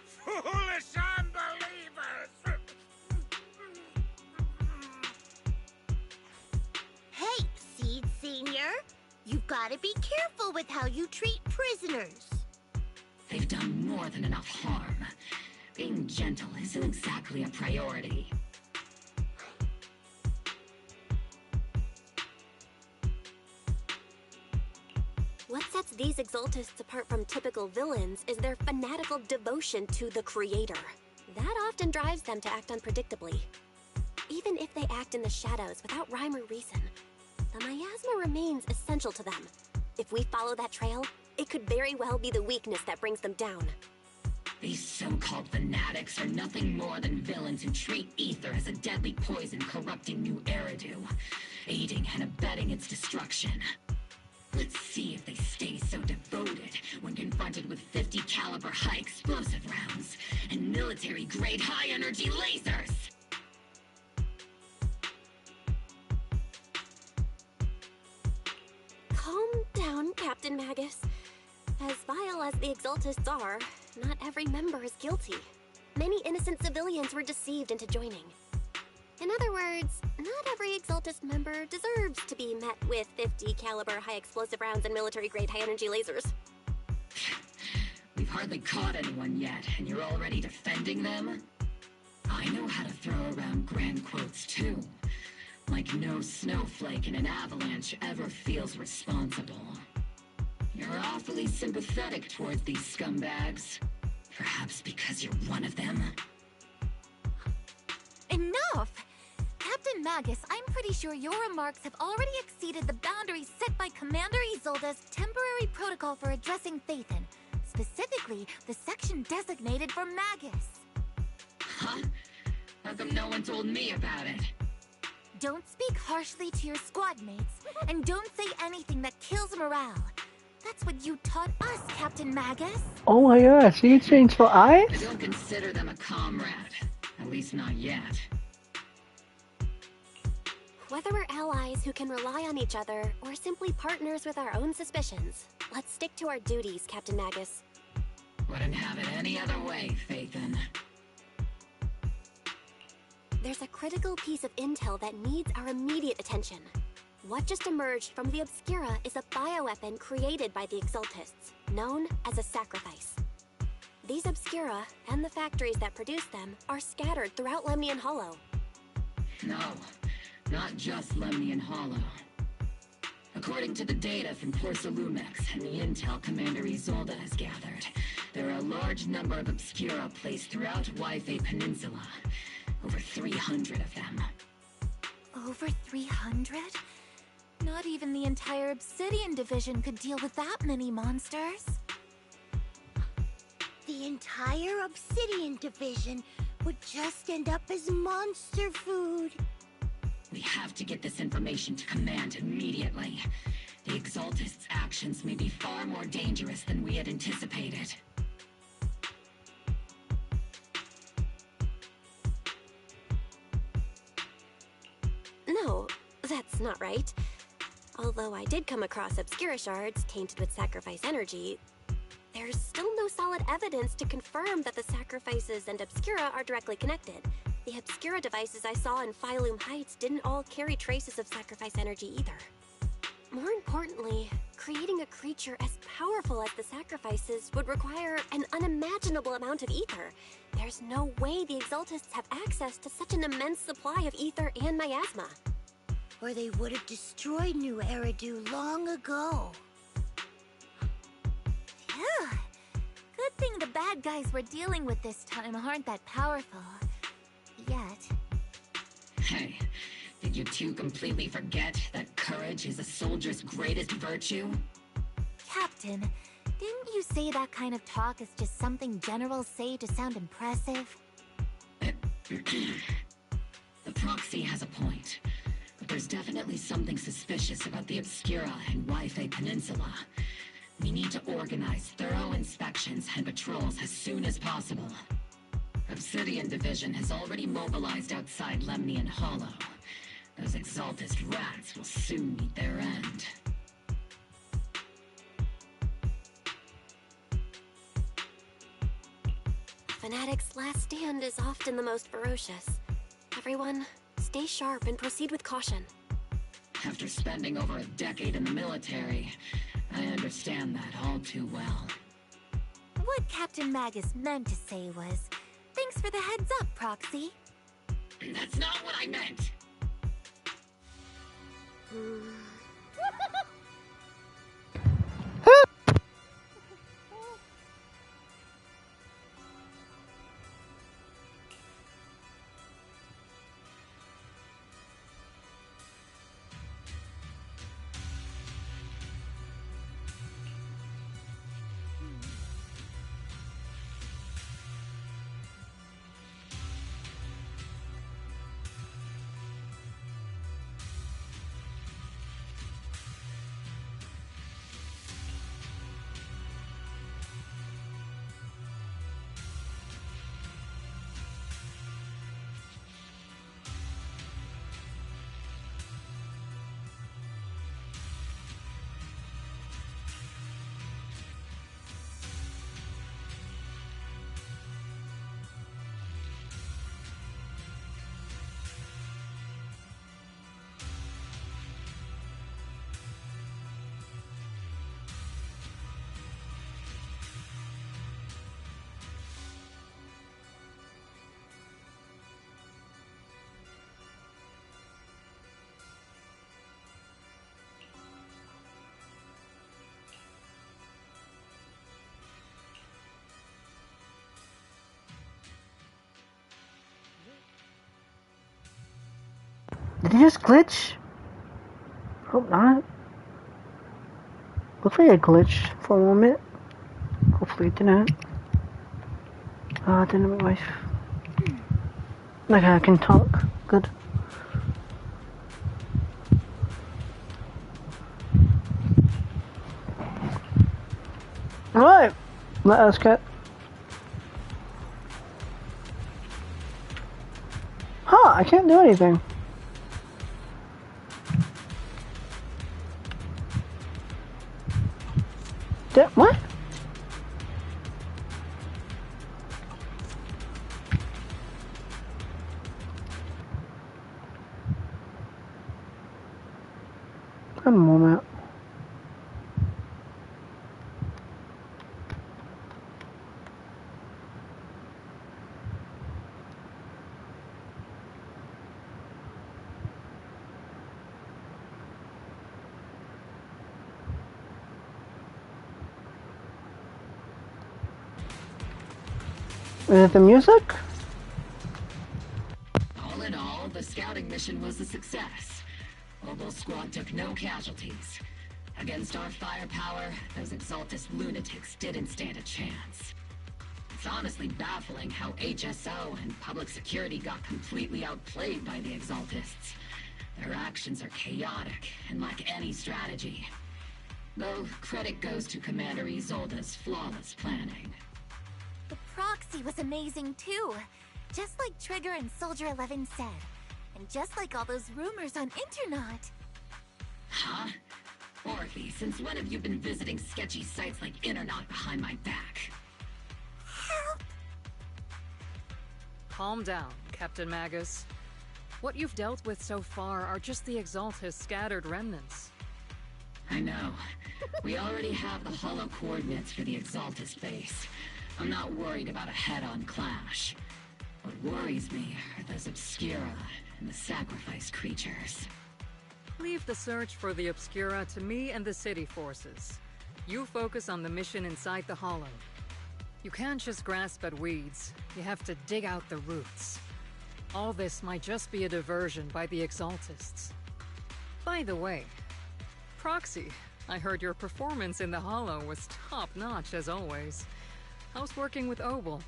Foolish unbelievers! Hey, Seed Senior. You've got to be careful with how you treat prisoners. They've done more than enough harm. Being gentle isn't exactly a priority. What sets these Exaltists apart from typical villains is their fanatical devotion to the Creator. That often drives them to act unpredictably. Even if they act in the shadows without rhyme or reason, the miasma remains essential to them. If we follow that trail, it could very well be the weakness that brings them down. These so-called fanatics are nothing more than villains who treat ether as a deadly poison corrupting New Eridu, aiding and abetting its destruction. Let's see if they stay so devoted when confronted with 50 caliber high explosive rounds and military-grade high-energy lasers! Calm down, Captain Magus. As vile as the Exaltists are, not every member is guilty. Many innocent civilians were deceived into joining. In other words, not every Exaltist member deserves to be met with 50 caliber high explosive rounds and military-grade high-energy lasers. We've hardly caught anyone yet, and you're already defending them? I know how to throw around grand quotes too. Like no snowflake in an avalanche ever feels responsible. You're awfully sympathetic towards these scumbags. Perhaps because you're one of them? Enough! Captain Magus, I'm pretty sure your remarks have already exceeded the boundaries set by Commander Isolde's temporary protocol for addressing Phaethon, specifically the section designated for Magus. Huh? How come no one told me about it? Don't speak harshly to your squad mates, and don't say anything that kills morale. That's what you taught us, Captain Magus. Oh my gosh, you changed for eyes? I don't consider them a comrade. At least not yet. Whether we're allies who can rely on each other, or simply partners with our own suspicions, let's stick to our duties, Captain Magus. Wouldn't have it any other way, Phaethon. There's a critical piece of intel that needs our immediate attention. What just emerged from the Obscura is a bioweapon created by the Exaltists, known as a sacrifice. These Obscura, and the factories that produce them, are scattered throughout Lemnian Hollow. No, not just Lemnian Hollow. According to the data from Porcelumex and the intel Commander Isolde has gathered, there are a large number of Obscura placed throughout Yphae Peninsula. Over 300 of them. Over 300? Not even the entire Obsidian Division could deal with that many monsters. The entire Obsidian Division would just end up as monster food. We have to get this information to Command immediately. The Exaltists' actions may be far more dangerous than we had anticipated. No, that's not right. Although I did come across Obscura shards tainted with sacrifice energy, there's still no solid evidence to confirm that the sacrifices and Obscura are directly connected. The Obscura devices I saw in Phylum Heights didn't all carry traces of sacrifice energy either. More importantly, creating a creature as powerful as the sacrifices would require an unimaginable amount of ether. There's no way the Exaltists have access to such an immense supply of ether and miasma. Or they would have destroyed New Eridu long ago. Phew. Good thing the bad guys we're dealing with this time aren't that powerful. Yet. Hey, did you two completely forget that courage is a soldier's greatest virtue? Captain, didn't you say that kind of talk is just something generals say to sound impressive? The proxy has a point. But there's definitely something suspicious about the Obscura and Yphae Peninsula. We need to organize thorough inspections and patrols as soon as possible. Obsidian Division has already mobilized outside Lemnian Hollow. Those exaltist rats will soon meet their end. Fanatic's last stand is often the most ferocious. Everyone, stay sharp and proceed with caution. After spending over a decade in the military, I understand that all too well. What Captain Magus meant to say was, thanks for the heads up, Proxy. That's not what I meant! Did he just glitch? Hope not. Looks like a glitch for a moment. Hopefully it didn't. Didn't my wife. Okay, I can talk. Good. Alright. Let us get. Huh, I can't do anything. What? A moment. Is it the music? All in all, the scouting mission was a success. Obel Squad took no casualties. Against our firepower, those exaltist lunatics didn't stand a chance. It's honestly baffling how HSO and public security got completely outplayed by the exaltists. Their actions are chaotic and lack any strategy. Though credit goes to Commander Isolde's flawless planning. The proxy was amazing too. Just like Trigger and Soldier 11 said. And just like all those rumors on Internet. Huh? Orphe, since when have you been visiting sketchy sites like Internet behind my back? Help! Calm down, Captain Magus. What you've dealt with so far are just the Exaltist scattered remnants. I know. We already have the hollow coordinates for the Exaltist base. I'm not worried about a head-on clash. What worries me are those Obscura and the sacrifice creatures. Leave the search for the Obscura to me and the city forces. You focus on the mission inside the Hollow. You can't just grasp at weeds. You have to dig out the roots. All this might just be a diversion by the Exaltists. By the way, Proxy, I heard your performance in the Hollow was top-notch as always. How's working with Obel?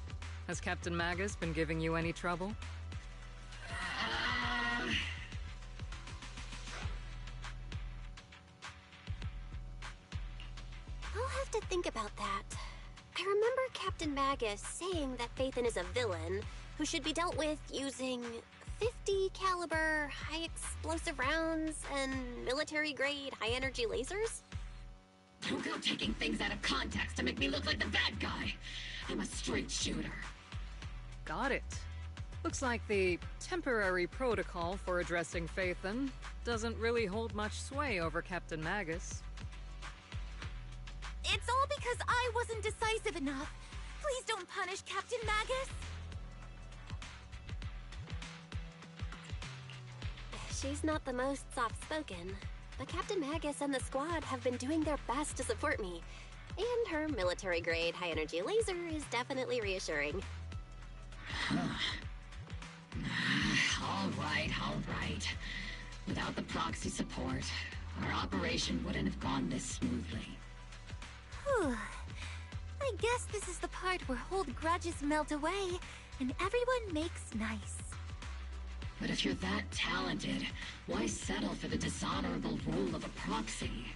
Has Captain Magus been giving you any trouble? I'll have to think about that. I remember Captain Magus saying that Phaethon is a villain who should be dealt with using 50 caliber high explosive rounds and military-grade high-energy lasers? Don't go taking things out of context to make me look like the bad guy. I'm a straight shooter. Got it. Looks like the temporary protocol for addressing Phaethon doesn't really hold much sway over Captain Magus. It's all because I wasn't decisive enough. Please don't punish Captain Magus. She's not the most soft-spoken, but Captain Magus and the squad have been doing their best to support me. And her military-grade high-energy laser is definitely reassuring. All right. Without the proxy support, our operation wouldn't have gone this smoothly. Whew. I guess this is the part where old grudges melt away and everyone makes nice. But if you're that talented, why settle for the dishonorable role of a proxy?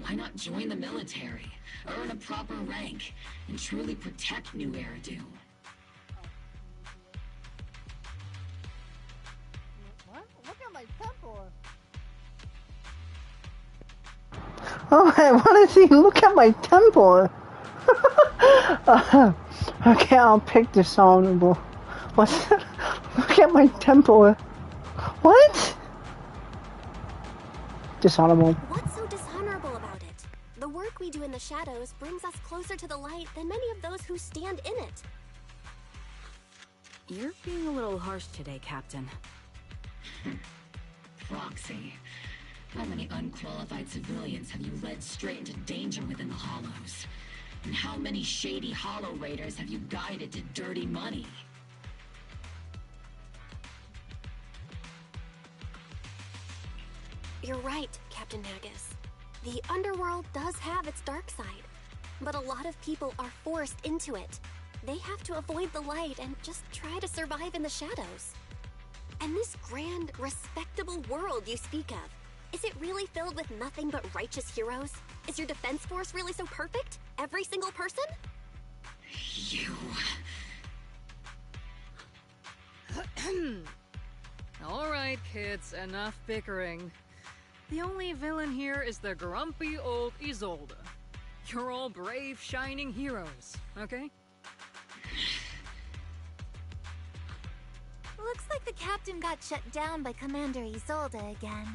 Why not join the military, earn a proper rank, and truly protect New Eridu? What? Look at my temple. Oh, I want to see. Look at my temple. Okay, I'll pick dishonorable. What's that? Look at my temple. What? Dishonorable. What's so dishonorable about it? The work we do in the shadows brings us closer to the light than many of those who stand in it. You're being a little harsh today, Captain. Proxy. How many unqualified civilians have you led straight into danger within the Hollows? And how many shady Hollow Raiders have you guided to dirty money? You're right, Captain Magus. The underworld does have its dark side, but a lot of people are forced into it. They have to avoid the light and just try to survive in the shadows. And this grand, respectable world you speak of, is it really filled with nothing but righteous heroes? Is your defense force really so perfect? Every single person? You... All right, kids, enough bickering. The only villain here is the grumpy old Isolde. You're all brave, shining heroes, okay? Looks like the captain got shut down by Commander Isolde again.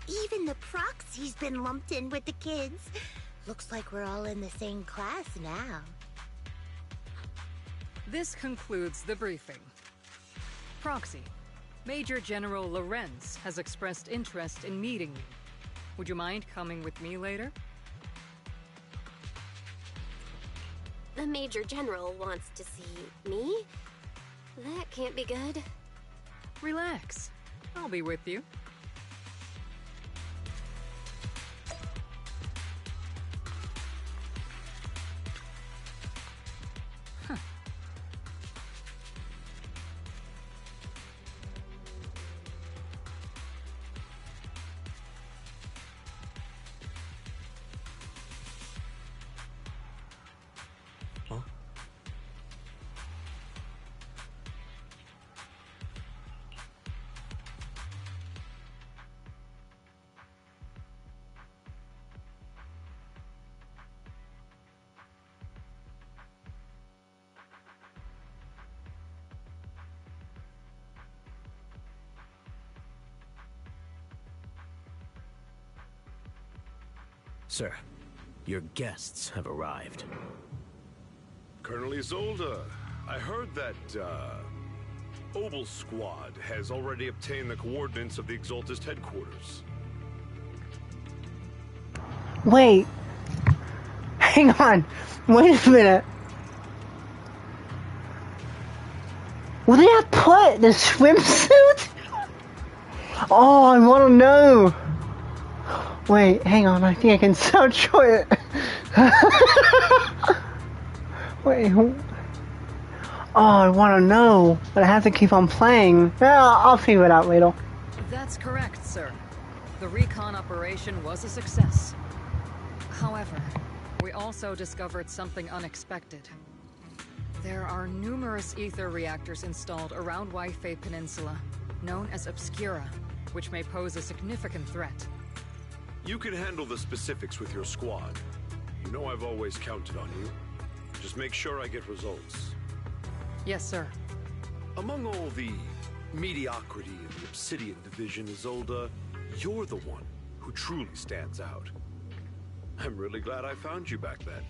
Even the proxy's been lumped in with the kids. Looks like we're all in the same class now. This concludes the briefing. Proxy, Major General Lorenz has expressed interest in meeting you. Would you mind coming with me later? The Major General wants to see me? That can't be good. Relax. I'll be with you. Sir, your guests have arrived. Colonel Isolde, I heard that, Obel Squad has already obtained the coordinates of the Exaltist headquarters. Wait. Hang on. Wait a minute. Will they have put the swimsuit? Oh, I want to know. Wait, hang on. I think I can search for it. Wait. Oh, I want to know, but I have to keep on playing. Yeah, I'll figure it out later. That's correct, sir. The recon operation was a success. However, we also discovered something unexpected. There are numerous ether reactors installed around Waifei Peninsula, known as Obscura, which may pose a significant threat. You can handle the specifics with your squad. You know I've always counted on you. Just make sure I get results. Yes, sir. Among all the mediocrity in the Obsidian division, Isolde, you're the one who truly stands out. I'm really glad I found you back then.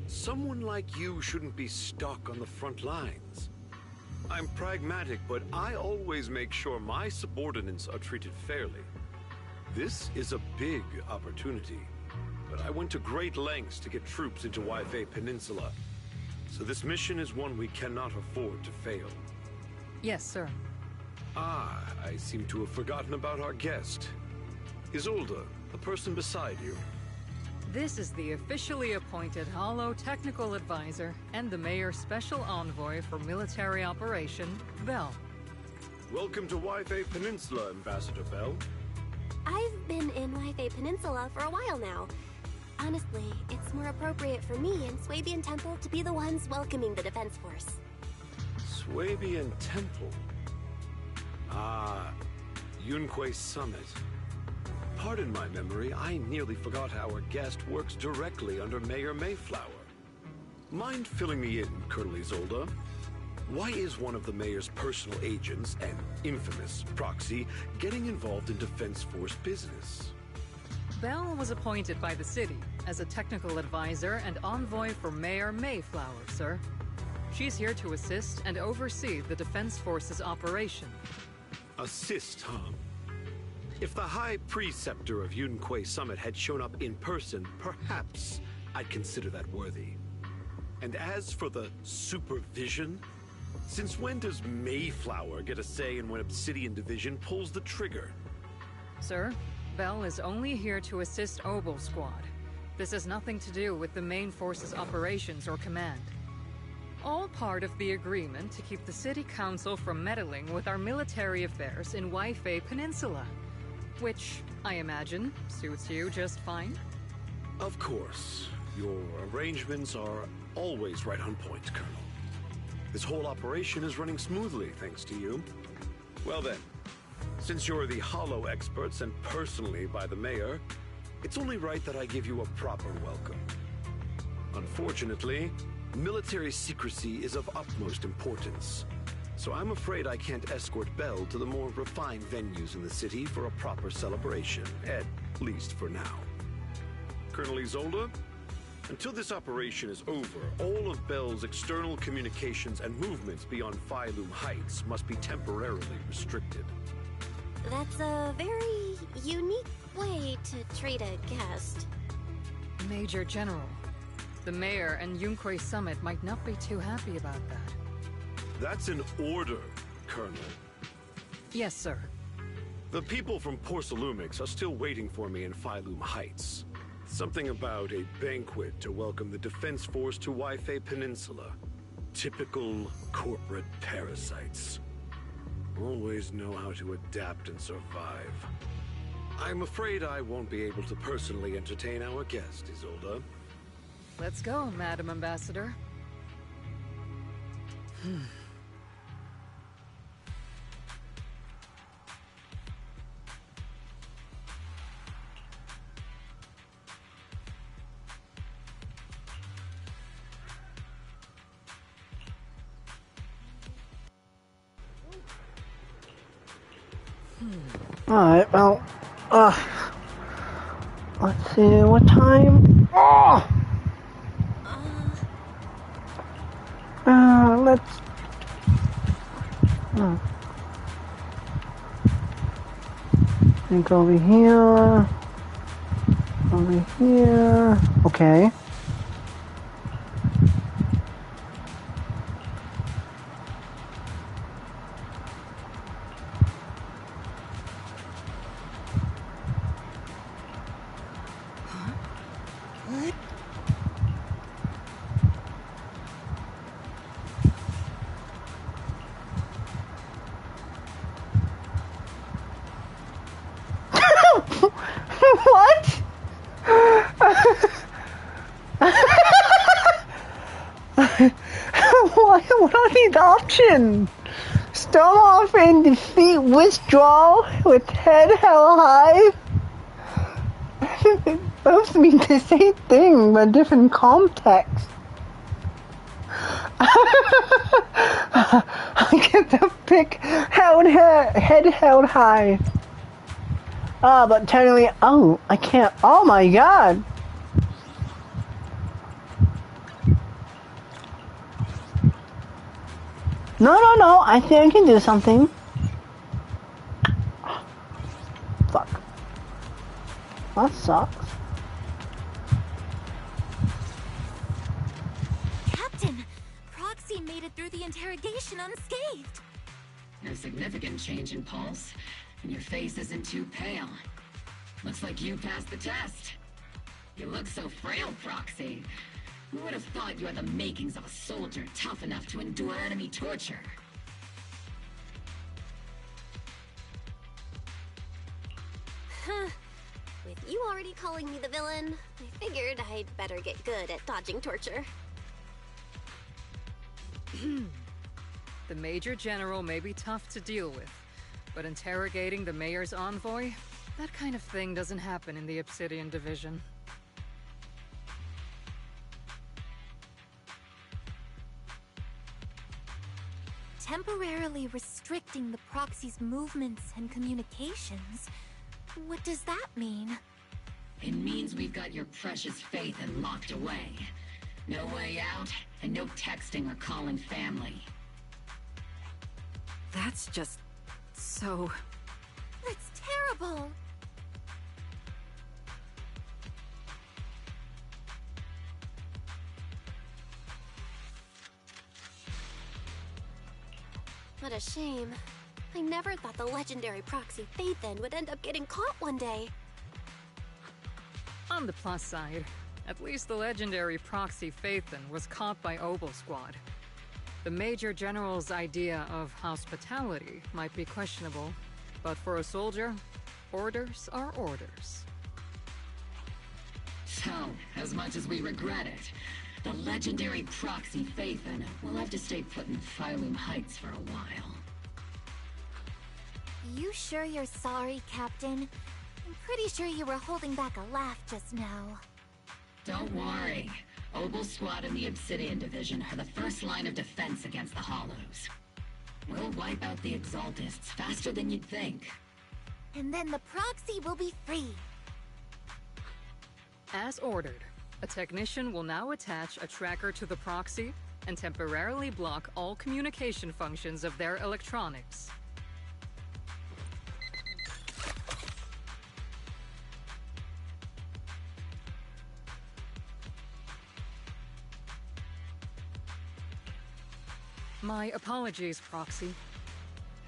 Someone like you shouldn't be stuck on the front lines. I'm pragmatic, but I always make sure my subordinates are treated fairly. This is a big opportunity, but I went to great lengths to get troops into Waifei Peninsula. So this mission is one we cannot afford to fail. Yes, sir. Ah, I seem to have forgotten about our guest. Isolde, the person beside you. This is the officially appointed Hollow Technical Advisor and the Mayor's Special Envoy for Military Operation, Bell. Welcome to Waifei Peninsula, Ambassador Bell. I've been in Waifei Peninsula for a while now. Honestly, it's more appropriate for me and Swabian Temple to be the ones welcoming the Defense Force. Swabian Temple? Ah, Yunquei Summit. Pardon my memory, I nearly forgot our guest works directly under Mayor Mayflower. Mind filling me in, Colonel Isolde? Why is one of the Mayor's personal agents, an infamous proxy, getting involved in Defense Force business? Bell was appointed by the city as a technical advisor and envoy for Mayor Mayflower, sir. She's here to assist and oversee the Defense Force's operation. Assist, huh? If the High Preceptor of Yunquei Summit had shown up in person, perhaps I'd consider that worthy. And as for the supervision, since when does Mayflower get a say in when Obsidian Division pulls the trigger? Sir, Bell is only here to assist Obel Squad. This has nothing to do with the main force's operations or command. All part of the agreement to keep the City Council from meddling with our military affairs in Waifei Peninsula. Which, I imagine, suits you just fine? Of course. Your arrangements are always right on point, Colonel. This whole operation is running smoothly, thanks to you. Well then, since you're the Hollow experts and personally by the Mayor, it's only right that I give you a proper welcome. Unfortunately, military secrecy is of utmost importance. So I'm afraid I can't escort Bell to the more refined venues in the city for a proper celebration, at least for now. Colonel Isolde, until this operation is over, all of Bell's external communications and movements beyond Phylum Heights must be temporarily restricted. That's a very unique way to treat a guest. Major General, the Mayor and Yunquei Summit might not be too happy about that. That's an order, Colonel. Yes, sir. The people from Porcelumix are still waiting for me in Phylum Heights. Something about a banquet to welcome the Defense Force to Waifei Peninsula. Typical corporate parasites. Always know how to adapt and survive. I'm afraid I won't be able to personally entertain our guest, Isolde. Let's go, Madam Ambassador. Alright, well, let's see, what time? Let's, think over here, okay. What? What are these options? storm off in defeat withdrawal with head held high. Both mean the same thing, but different context. I get the pick head held high. But technically, oh, I can't. Oh my god. No, I think I can do something. Fuck. That sucks. Captain, Proxy made it through the interrogation unscathed. No significant change in pulse, and your face isn't too pale. Looks like you passed the test. You look so frail, Proxy. Who would have thought you had the makings of a soldier tough enough to endure enemy torture? With you already calling me the villain, I figured I'd better get good at dodging torture. The Major General may be tough to deal with, but interrogating the Mayor's envoy? That kind of thing doesn't happen in the Obsidian Division. Temporarily restricting the Proxy's movements and communications. What does that mean? It means we've got your precious Phaethon locked away. No way out, and no texting or calling family. That's just... so... That's terrible! What a shame. I never thought the legendary proxy Phaethon would end up getting caught one day. On the plus side, at least the legendary proxy Phaethon was caught by Obel Squad. The Major General's idea of hospitality might be questionable, but for a soldier, orders are orders. So, as much as we regret it, the legendary proxy Phaethon will have to stay put in Phylum Heights for a while. You sure you're sorry, Captain? I'm pretty sure you were holding back a laugh just now. Don't worry. Obel Squad and the Obsidian Division are the first line of defense against the Hollows. We'll wipe out the Exaltists faster than you'd think. And then the Proxy will be free. As ordered, a technician will now attach a tracker to the proxy and temporarily block all communication functions of their electronics. My apologies, Proxy.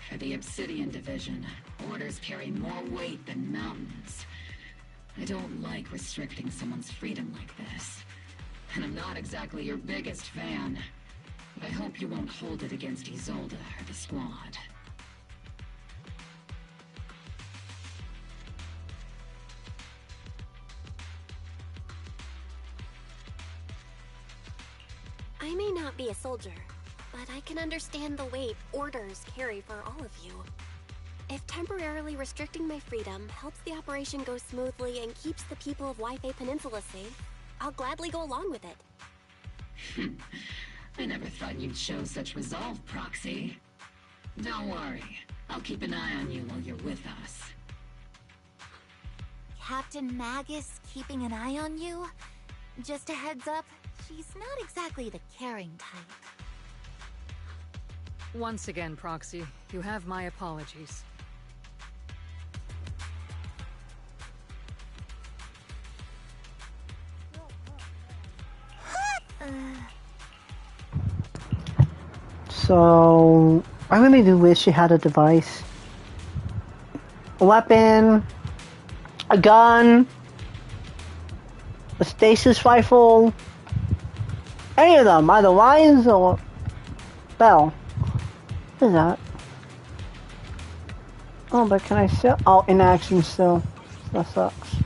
For the Obsidian Division, orders carry more weight than mountains. I don't like restricting someone's freedom like this. And I'm not exactly your biggest fan. But I hope you won't hold it against Isolde or the Squad. I may not be a soldier, but I can understand the weight orders carry for all of you. If temporarily restricting my freedom helps the operation go smoothly and keeps the people of Waifei Peninsula safe, I'll gladly go along with it. I never thought you'd show such resolve, Proxy. Don't worry. I'll keep an eye on you while you're with us. Captain Magus keeping an eye on you? Just a heads up, she's not exactly the caring type. Once again, Proxy, you have my apologies. So, I really do wish she had a device. A weapon, a gun, a stasis rifle, any of them, either Lions or Bell. What is that? Oh, but can I still? Oh, in action still. That sucks.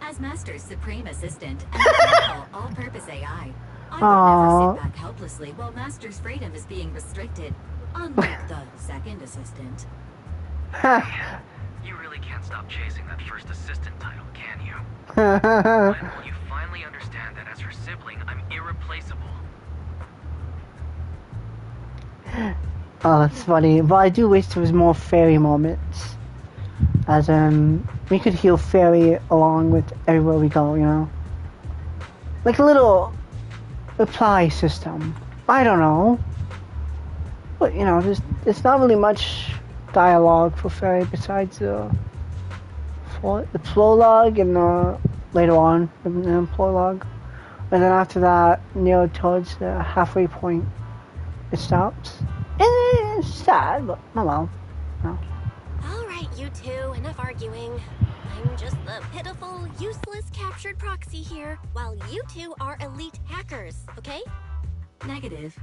As Master's supreme assistant and powerful all-purpose AI, I would never sit back helplessly while Master's freedom is being restricted, unlike the second assistant. You really can't stop chasing that first assistant title, can you? When will you finally understand that as her sibling, I'm irreplaceable? Oh, that's funny. But I do wish there was more fairy moments. As we could heal fairy along with everywhere we go, you know? Like a little reply system. I don't know. But, you know, there's not really much dialogue for fairy besides the prologue and later on the prologue. And then after that, near towards the halfway point, it stops. And it's sad, but oh well. No. Alright, you two, enough arguing. I'm just the pitiful, useless captured proxy here, while you two are elite hackers, okay? Negative.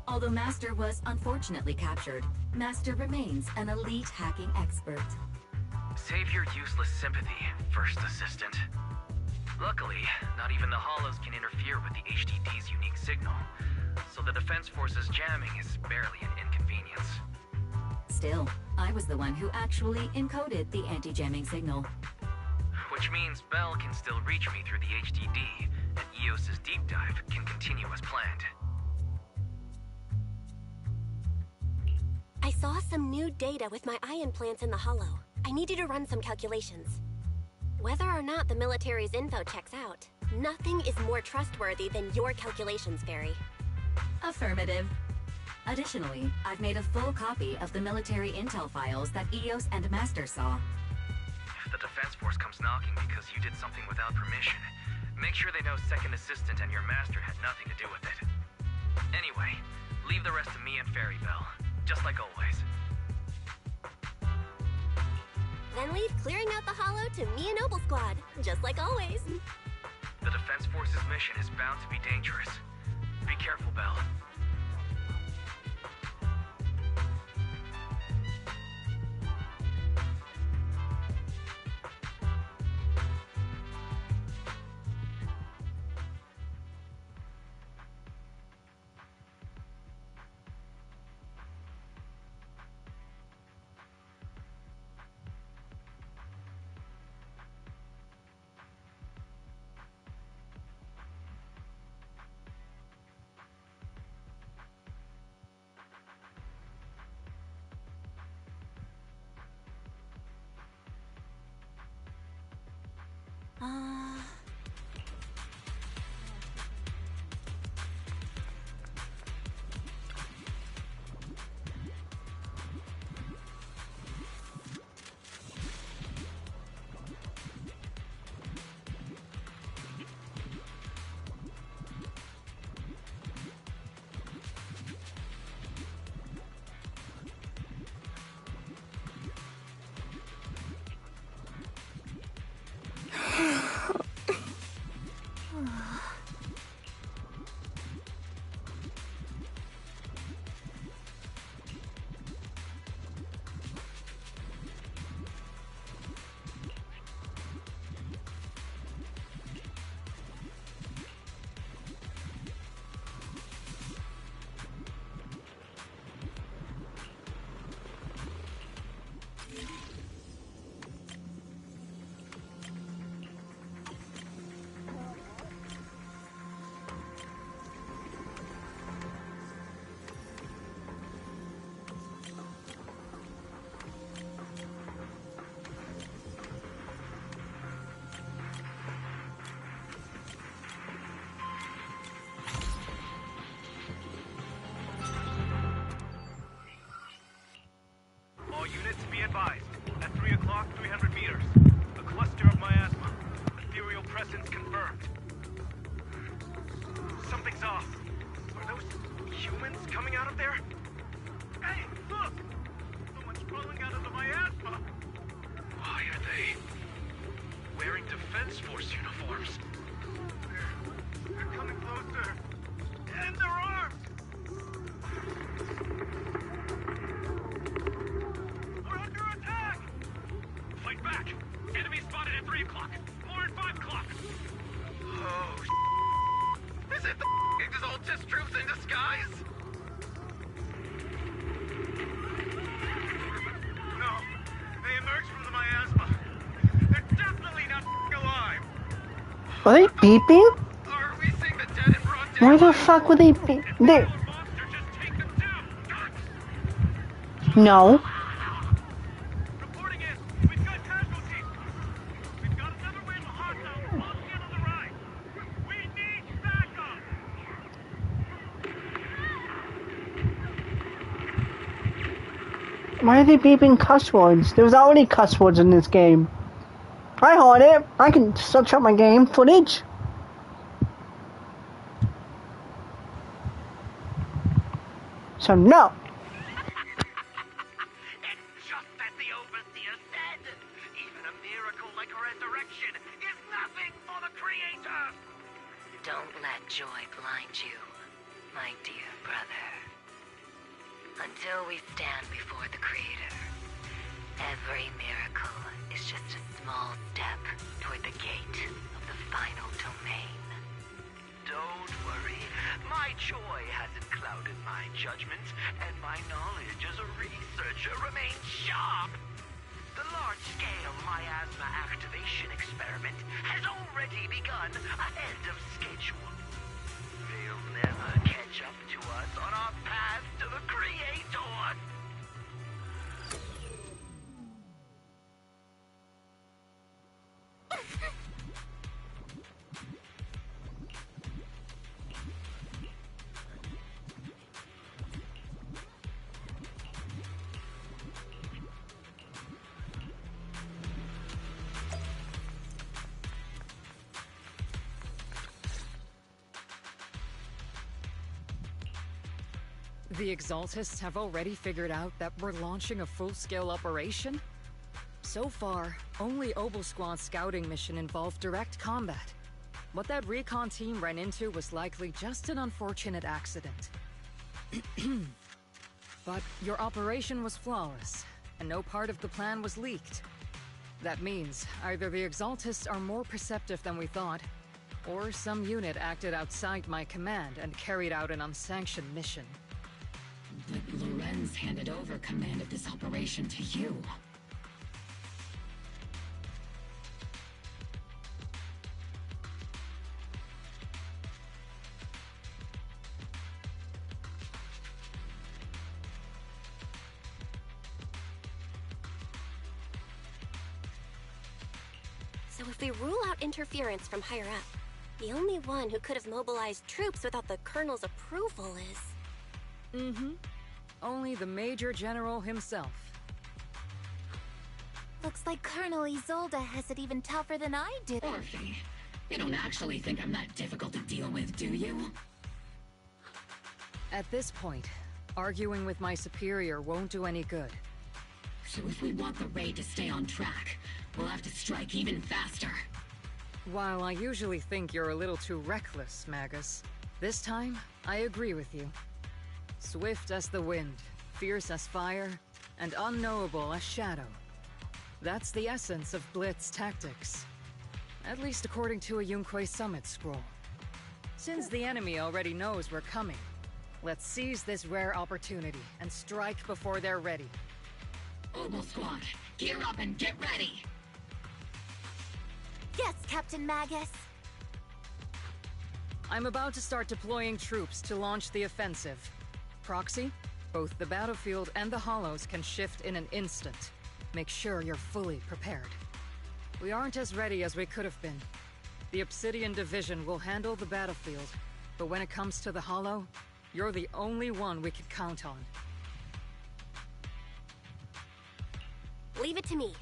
Although Master was unfortunately captured, Master remains an elite hacking expert. Save your useless sympathy, first assistant. Luckily, not even the Hollows can interfere with the HDD's unique signal, so the Defense Force's jamming is barely an inconvenience. Still, I was the one who actually encoded the anti-jamming signal. Which means Bell can still reach me through the HDD, and EOS's deep dive can continue as planned. I saw some new data with my eye implants in the Hollow. I need you to run some calculations. Whether or not the military's info checks out, nothing is more trustworthy than your calculations, Fairy. Affirmative. Additionally, I've made a full copy of the military intel files that EOS and Master saw. If the Defense Force comes knocking because you did something without permission, make sure they know Second Assistant and your Master had nothing to do with it. Anyway, leave the rest to me and Fairy Bell, just like always. Then leave clearing out the Hollow to me and Noble Squad, just like always. The Defense Force's mission is bound to be dangerous. Be careful, Bell. All units be advised. At 3 o'clock, 300 meters. A cluster of miasma. Ethereal presence confirmed. Something's off. Are those humans coming out of there? Hey, look! Someone's crawling out of the miasma! Why are they wearing Defense Force uniforms? They're coming closer. And they're armed! Are they beeping? Why the fuck would they be? No. Why are they beeping cuss words? There's already cuss words in this game. I heard it. I can search up my game footage. So no. It's just as the Overseer said. Even a miracle like resurrection is nothing for the Creator. Don't let joy blind you, my dear brother. Until we stand before the Creator, every miracle is just a small step toward the gate of the final domain. Don't worry. My joy hasn't clouded my judgment, and my knowledge as a researcher remains sharp. The large-scale miasma activation experiment has already begun ahead of schedule. They'll never catch up to us on our path to the Creator. The Exaltists have already figured out that we're launching a full-scale operation? So far, only Obel Squad's scouting mission involved direct combat. What that recon team ran into was likely just an unfortunate accident. But your operation was flawless, and no part of the plan was leaked. That means either the Exaltists are more perceptive than we thought, or some unit acted outside my command and carried out an unsanctioned mission. But Lorenz handed over command of this operation to you. So if we rule out interference from higher up, the only one who could have mobilized troops without the Colonel's approval is... Only the Major General himself. Looks like Colonel Isolde has it even tougher than I did. Orphe, you don't actually think I'm that difficult to deal with, do you? At this point, arguing with my superior won't do any good. So if we want the raid to stay on track, we'll have to strike even faster. While I usually think you're a little too reckless, Magus, this time, I agree with you. Swift as the wind, fierce as fire, and unknowable as shadow. That's the essence of Blitz tactics. At least according to a Yunque Summit scroll. Since the enemy already knows we're coming, let's seize this rare opportunity and strike before they're ready. Obel Squad, gear up and get ready! Yes, Captain Magus. I'm about to start deploying troops to launch the offensive. Proxy, both the battlefield and the hollows can shift in an instant. Make sure you're fully prepared. We aren't as ready as we could have been. The Obsidian Division will handle the battlefield, but when it comes to the hollow, you're the only one we can count on. Leave it to me.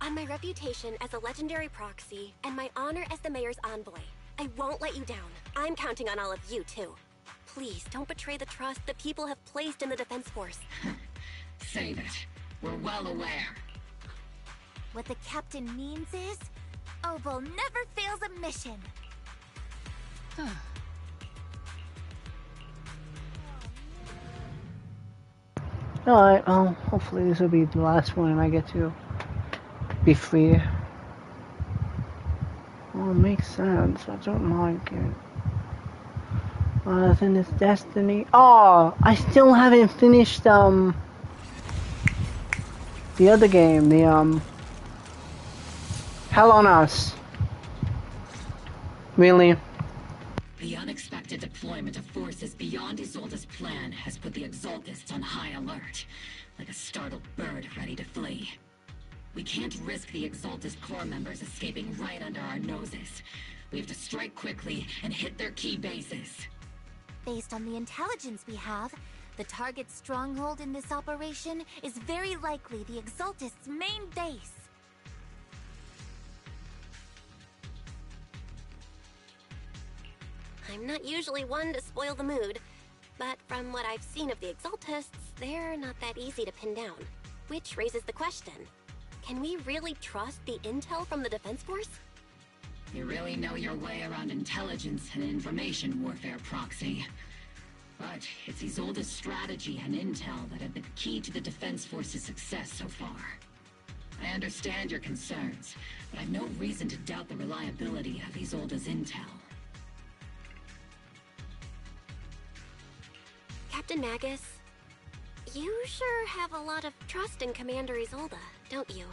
On my reputation as a legendary proxy, and my honor as the Mayor's envoy, I won't let you down. I'm counting on all of you, too. Please, don't betray the trust the people have placed in the Defense Force. Save it. We're well aware. What the captain means is, Obel never fails a mission. Alright, well, hopefully this will be the last one and I get to be free. Well, it makes sense. I don't like it. Then it's Destiny. Oh, I still haven't finished, the other game, the, Hell on Us. Really? The unexpected deployment of forces beyond Isolde's plan has put the Exaltists on high alert, like a startled bird ready to flee. We can't risk the Exaltist core members escaping right under our noses. We have to strike quickly and hit their key bases. Based on the intelligence we have, the target stronghold in this operation is very likely the Exaltists' main base. I'm not usually one to spoil the mood, but from what I've seen of the Exaltists, they're not that easy to pin down. Which raises the question, can we really trust the intel from the Defense Force? You really know your way around intelligence and information warfare, Proxy. But it's Isolde's strategy and intel that have been key to the Defense Force's success so far. I understand your concerns, but I've no reason to doubt the reliability of Isolde's intel. Captain Magus, you sure have a lot of trust in Commander Isolde, don't you?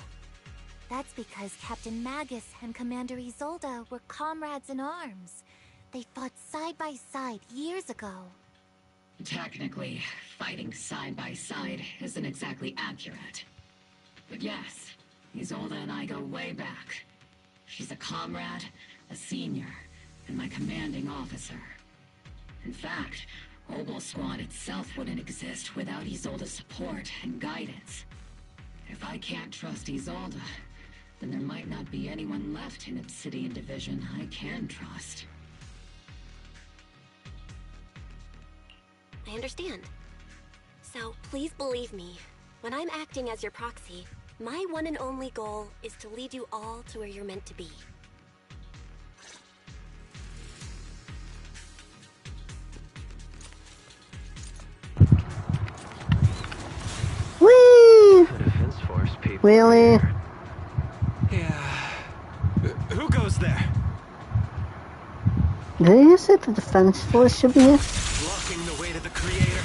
That's because Captain Magus and Commander Isolde were comrades in arms. They fought side by side years ago. Technically, fighting side by side isn't exactly accurate. But yes, Isolde and I go way back. She's a comrade, a senior, and my commanding officer. In fact, Obel Squad itself wouldn't exist without Isolde's support and guidance. If I can't trust Isolde, then there might not be anyone left in Obsidian Division I can trust. I understand. So please believe me, when I'm acting as your proxy, my one and only goal is to lead you all to where you're meant to be. Whee! The Defense Force people. Really? Yeah. Who goes there? Did you say the Defense Force should be here? Blocking the way to the Creator.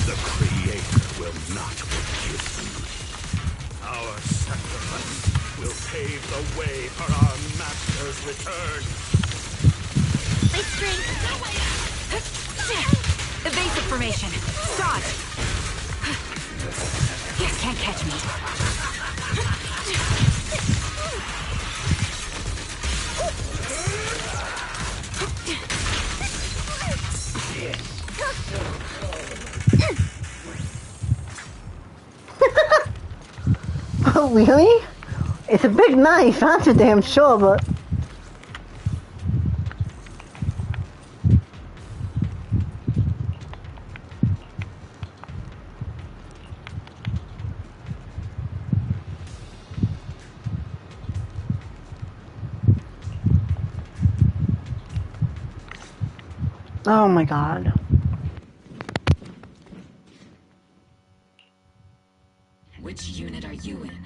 The Creator will not forgive you. Our sacrifice will pave the way for our Master's return. Let's drink. Evasive formation. Start. Can't catch me. Oh, really? It's a big knife, that's a damn sure, but... Oh my god. Which unit are you in?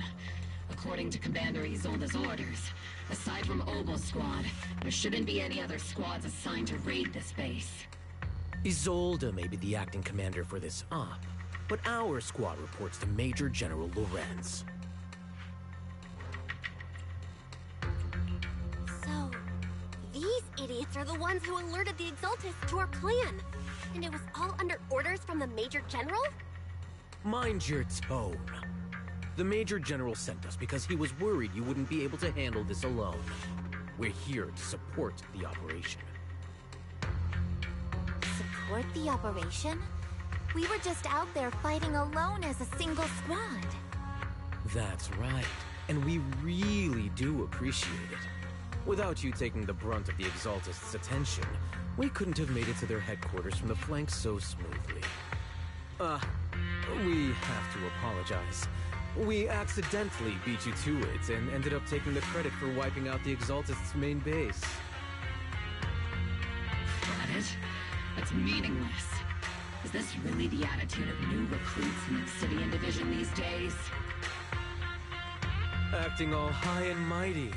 According to Commander Isolde's orders, aside from Obel Squad, there shouldn't be any other squads assigned to raid this base. Isolde may be the acting commander for this op, but our squad reports to Major General Lorenz. So, these idiots are the ones who alerted the Exaltists to our plan. And it was all under orders from the Major General? Mind your tone. The Major General sent us because he was worried you wouldn't be able to handle this alone. We're here to support the operation. Support the operation? We were just out there fighting alone as a single squad. That's right, and we really do appreciate it. Without you taking the brunt of the Exaltists' attention, we couldn't have made it to their headquarters from the flank so smoothly. We have to apologize. We accidentally beat you to it and ended up taking the credit for wiping out the Exaltists' main base. Credit? That's meaningless. Is this really the attitude of new recruits in Obsidian Division these days? Acting all high and mighty.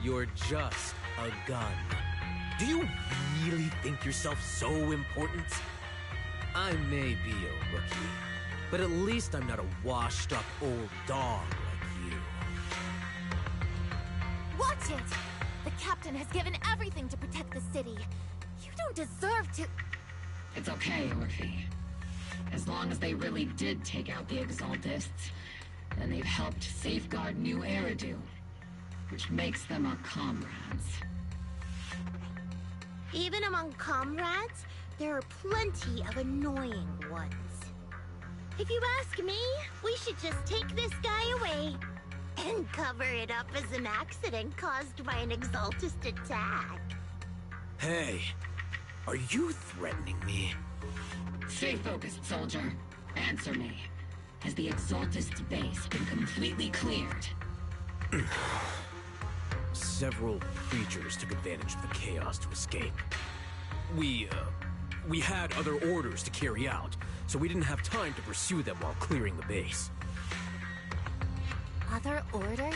You're just a gun. Do you really think yourself so important? I may be a rookie, but at least I'm not a washed-up old dog like you. Watch it! The captain has given everything to protect the city. You don't deserve to... It's okay, Orphe. As long as they really did take out the Exaltists, then they've helped safeguard New Eridu, which makes them our comrades. Even among comrades, there are plenty of annoying ones. If you ask me, we should just take this guy away and cover it up as an accident caused by an Exaltist attack. Hey, are you threatening me? Stay focused, soldier. Answer me. Has the Exaltist's base been completely cleared? Several creatures took advantage of the chaos to escape. We had other orders to carry out, so we didn't have time to pursue them while clearing the base. Other orders?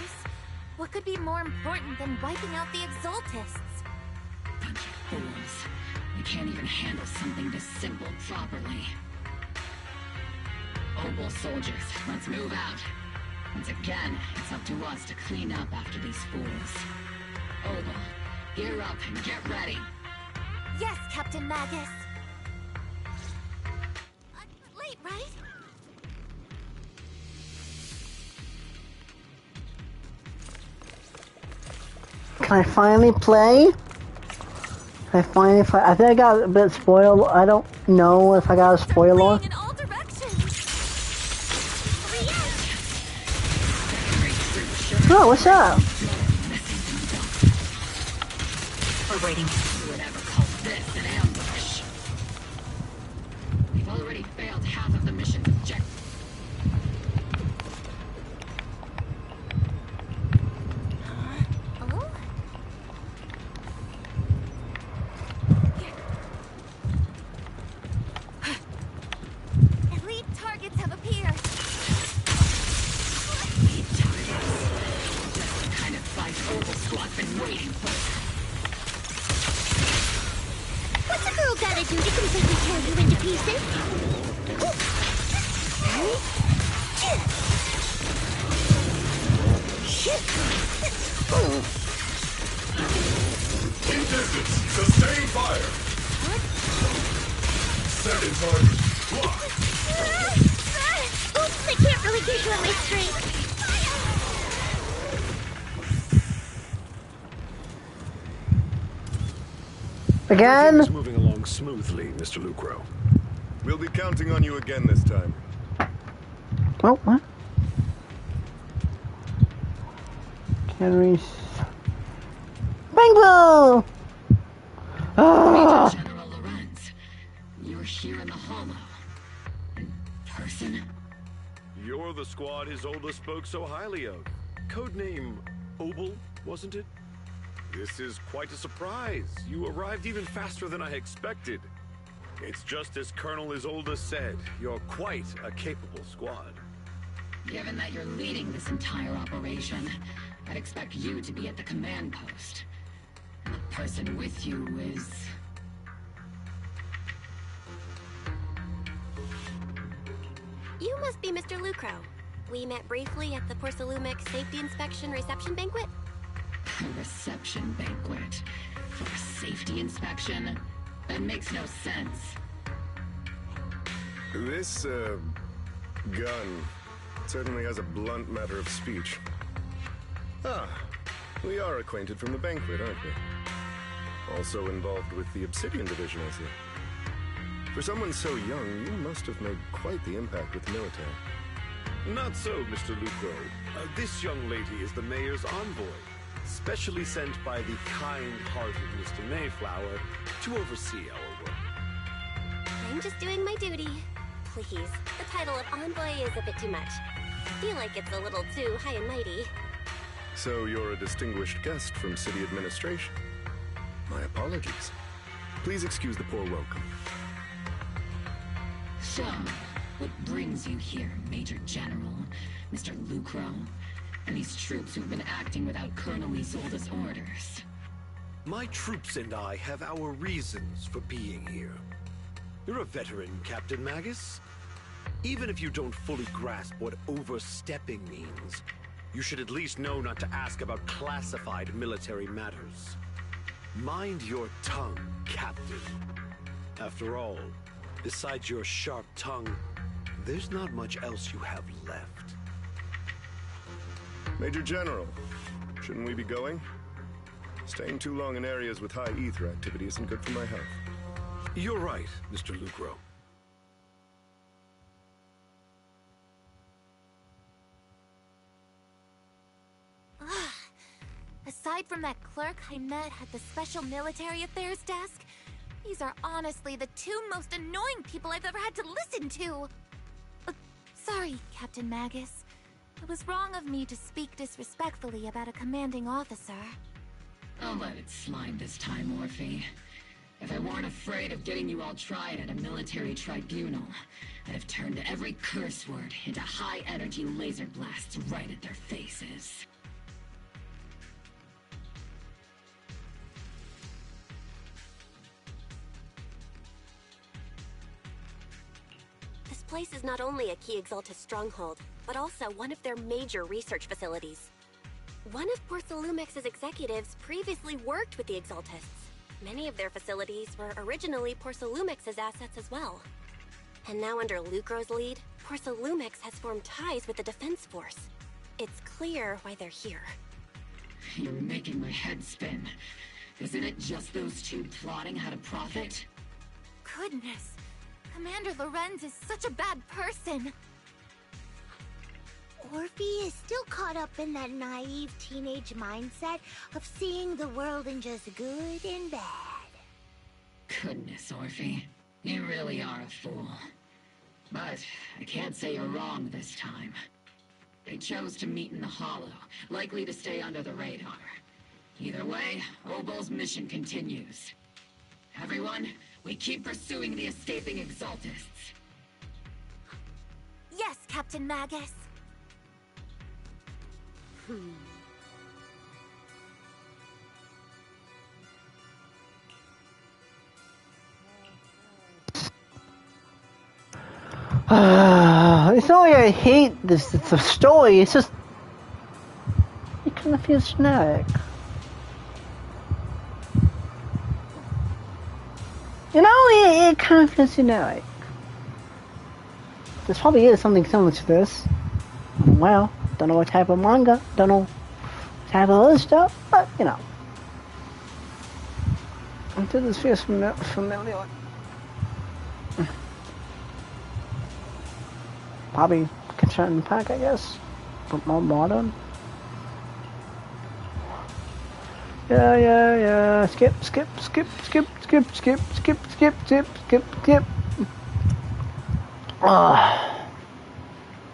What could be more important than wiping out the Exaltists? Bunch of fools. They can't even handle something this simple properly. Obel soldiers, let's move out. Once again, it's up to us to clean up after these fools. Obel, gear up and get ready. Yes, Captain Magus. Late, right? Can I finally play? Can I finally play? I think I got a bit spoiled. I don't know if I got a spoiler. Oh, what's up? We're waiting for whatever calls this an ambush. We've already failed half of the mission's objective. Elite targets have appeared. Elite targets. That's the kind of fight Obel Squad's been waiting for. What's a girl gotta do to completely tear you into pieces? In distance, sustain fire. Second target, block. Oops, I can't really get you on my strength. Again? Everything's moving along smoothly, Mr. Lucro. We'll be counting on you again this time. Oh, what? Henry's... Bingo! Major General Lorenz, you're here in the Hollow. In person? You're the squad Isolde spoke so highly of. Codename Obel, wasn't it? This is quite a surprise. You arrived even faster than I expected. It's just as Colonel Isolde said. You're quite a capable squad. Given that you're leading this entire operation, I'd expect you to be at the command post. And the person with you is... You must be Mr. Lucro. We met briefly at the Porcelumic Safety Inspection Reception Banquet. A reception banquet for a safety inspection? That makes no sense. This, gun certainly has a blunt matter of speech. Ah, we are acquainted from the banquet, aren't we? Also involved with the Obsidian Division, I see. For someone so young, you must have made quite the impact with the military. Not so, Mr. Lucro. This young lady is the mayor's envoy, specially sent by the kind-hearted Mr. Mayflower to oversee our work. I'm just doing my duty. Please, the title of envoy is a bit too much. I feel like it's a little too high and mighty. So you're a distinguished guest from city administration. My apologies. Please excuse the poor welcome. So, what brings you here, Major General, Mr. Lucro, and these troops who've been acting without Colonel Isolde's orders? My troops and I have our reasons for being here. You're a veteran, Captain Magus. Even if you don't fully grasp what overstepping means, You should at least know not to ask about classified military matters. Mind your tongue, Captain. After all, besides your sharp tongue, there's not much else you have left. Major General, shouldn't we be going? Staying too long in areas with high ether activity isn't good for my health. You're right, Mr. Lucro. Aside from that clerk I met at the Special Military Affairs desk, these are honestly the two most annoying people I've ever had to listen to. Sorry, Captain Magus. It was wrong of me to speak disrespectfully about a commanding officer. I'll let it slide this time, Orphe. If I weren't afraid of getting you all tried at a military tribunal, I'd have turned every curse word into high-energy laser blasts right at their faces. This place is not only a key Exaltus stronghold, but also one of their major research facilities. One of Porcelumex's executives previously worked with the Exaltists. Many of their facilities were originally Porcelumex's assets as well. And now under Lucro's lead, Porcelumex has formed ties with the Defense Force. It's clear why they're here. You're making my head spin. Isn't it just those two plotting how to profit? Goodness, Commander Lorenz is such a bad person. Orphe is still caught up in that naive teenage mindset of seeing the world in just good and bad. Goodness, Orphe. You really are a fool. But I can't say you're wrong this time. They chose to meet in the Hollow, likely to stay under the radar. Either way, Obol's mission continues. Everyone, we keep pursuing the escaping Exaltists. Yes, Captain Magus. It's not like I hate this. It's a story. It's just it kind of feels generic. You know, it kind of feels generic. There probably is something similar to this. Well, don't know what type of manga, don't know what type of other stuff, but you know. Until this feels familiar. Probably Concern Pack, I guess, but more modern. Yeah. Skip.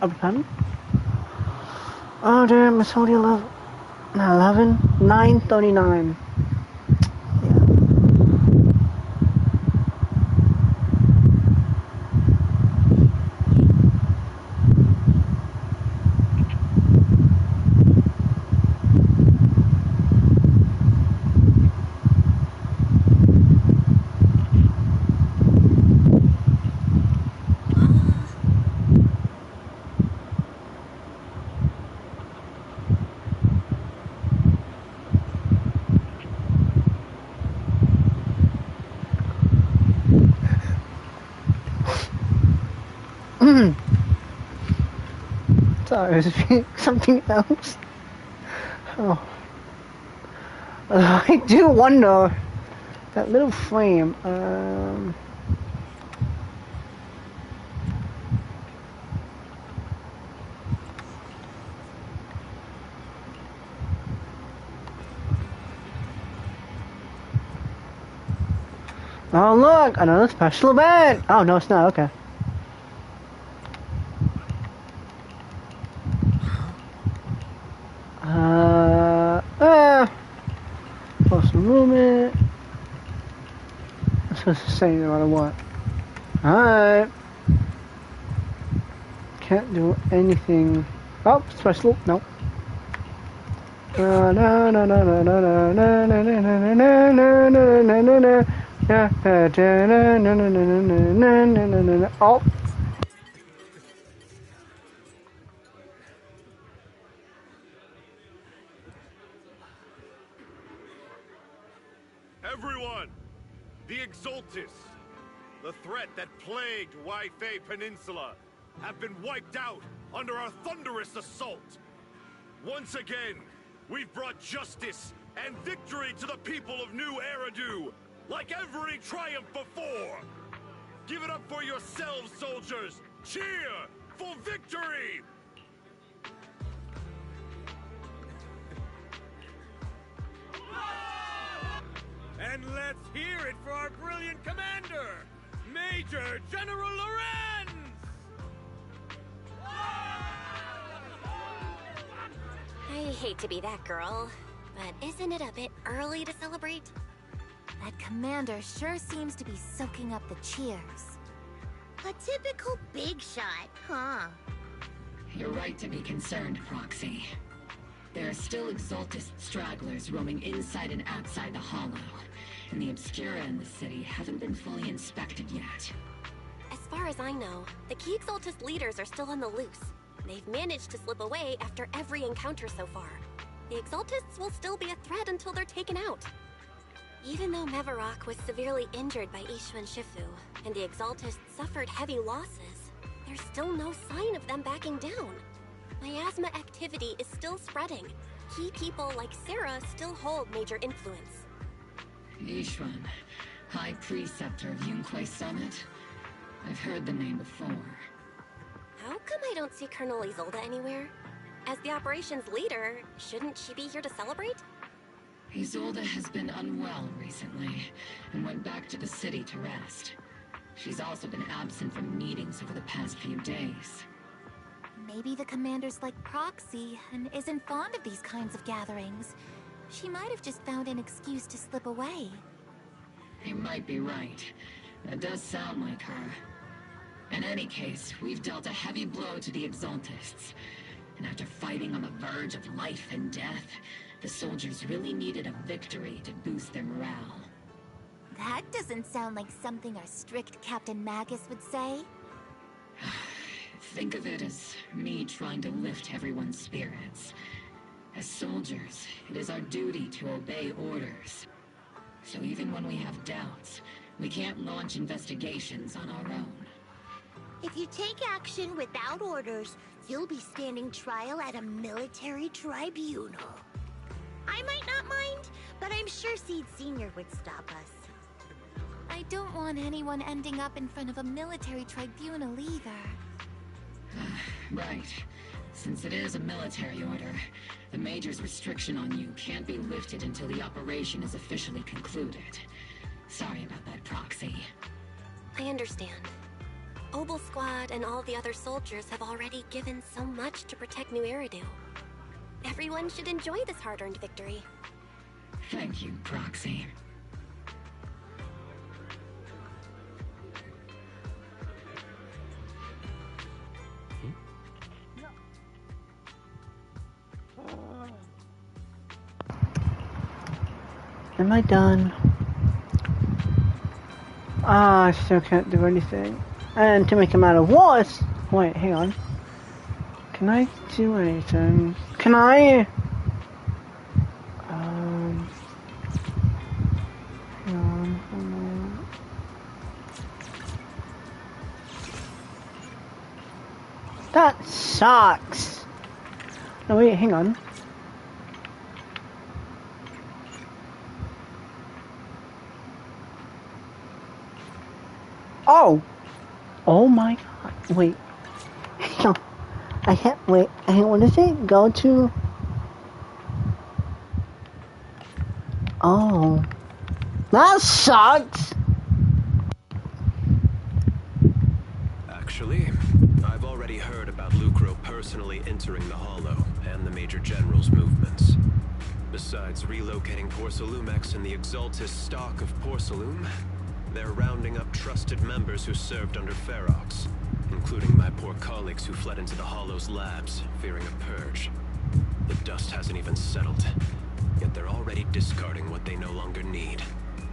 Open. Oh damn, it's only 9:39. Sorry, I was reading something else. Oh. I do wonder, that little frame, oh look, another special event! Oh no, it's not, okay. Postal movement. I'm supposed to say no matter what. Alright. Can't do anything. Oh, special. Nope. Oh. Everyone! The Exaltis, the threat that plagued Waifei Peninsula, have been wiped out under our thunderous assault. Once again, we've brought justice and victory to the people of New Eridu, like every triumph before! Give it up for yourselves, soldiers! Cheer for victory! And let's hear it for our brilliant commander, Major General Lorenz! I hate to be that girl, but isn't it a bit early to celebrate? That commander sure seems to be soaking up the cheers. A typical big shot, huh? You're right to be concerned, Proxy. There are still Exaltist stragglers roaming inside and outside the Hollow, and the Obscura in the city haven't been fully inspected yet. As far as I know, the key Exaltist leaders are still on the loose. They've managed to slip away after every encounter so far. The Exaltists will still be a threat until they're taken out. Even though Mevarok was severely injured by Ishu and Shifu, and the Exaltists suffered heavy losses, there's still no sign of them backing down. Miasma activity is still spreading. Key people like Sarah still hold major influence. Yishuan, High Preceptor of Yunquai Summit? I've heard the name before. How come I don't see Colonel Isolde anywhere? As the operations leader, shouldn't she be here to celebrate? Isolde has been unwell recently, and went back to the city to rest. She's also been absent from meetings over the past few days. Maybe the commander's like Proxy and isn't fond of these kinds of gatherings. She might have just found an excuse to slip away. You might be right. That does sound like her. In any case, we've dealt a heavy blow to the Exaltists. And after fighting on the verge of life and death, the soldiers really needed a victory to boost their morale. That doesn't sound like something our strict Captain Magus would say. Think of it as me trying to lift everyone's spirits. As soldiers, it is our duty to obey orders. So even when we have doubts, we can't launch investigations on our own. If you take action without orders, you'll be standing trial at a military tribunal. I might not mind, but I'm sure Seed Sr. would stop us. I don't want anyone ending up in front of a military tribunal either. Right. Since it is a military order, the Major's restriction on you can't be lifted until the operation is officially concluded. Sorry about that, Proxy. I understand. Obel Squad and all the other soldiers have already given so much to protect New Eridu. Everyone should enjoy this hard-earned victory. Thank you, Proxy. Am I done? I still can't do anything. And to make a matter worse, wait, hang on. Can I do anything? Can I? Hang on. That sucks. No, wait, hang on. Oh! Oh my god. Wait. No. I can't wait. What is it? Go to... Oh. That sucks! Actually, I've already heard about Lucro personally entering the Hollow and the Major General's movements. Besides relocating Porcelumex and the Exaltis stock of Porcelume, they're rounding up trusted members who served under Ferox, including my poor colleagues who fled into the Hollow's labs, fearing a purge. The dust hasn't even settled, yet they're already discarding what they no longer need,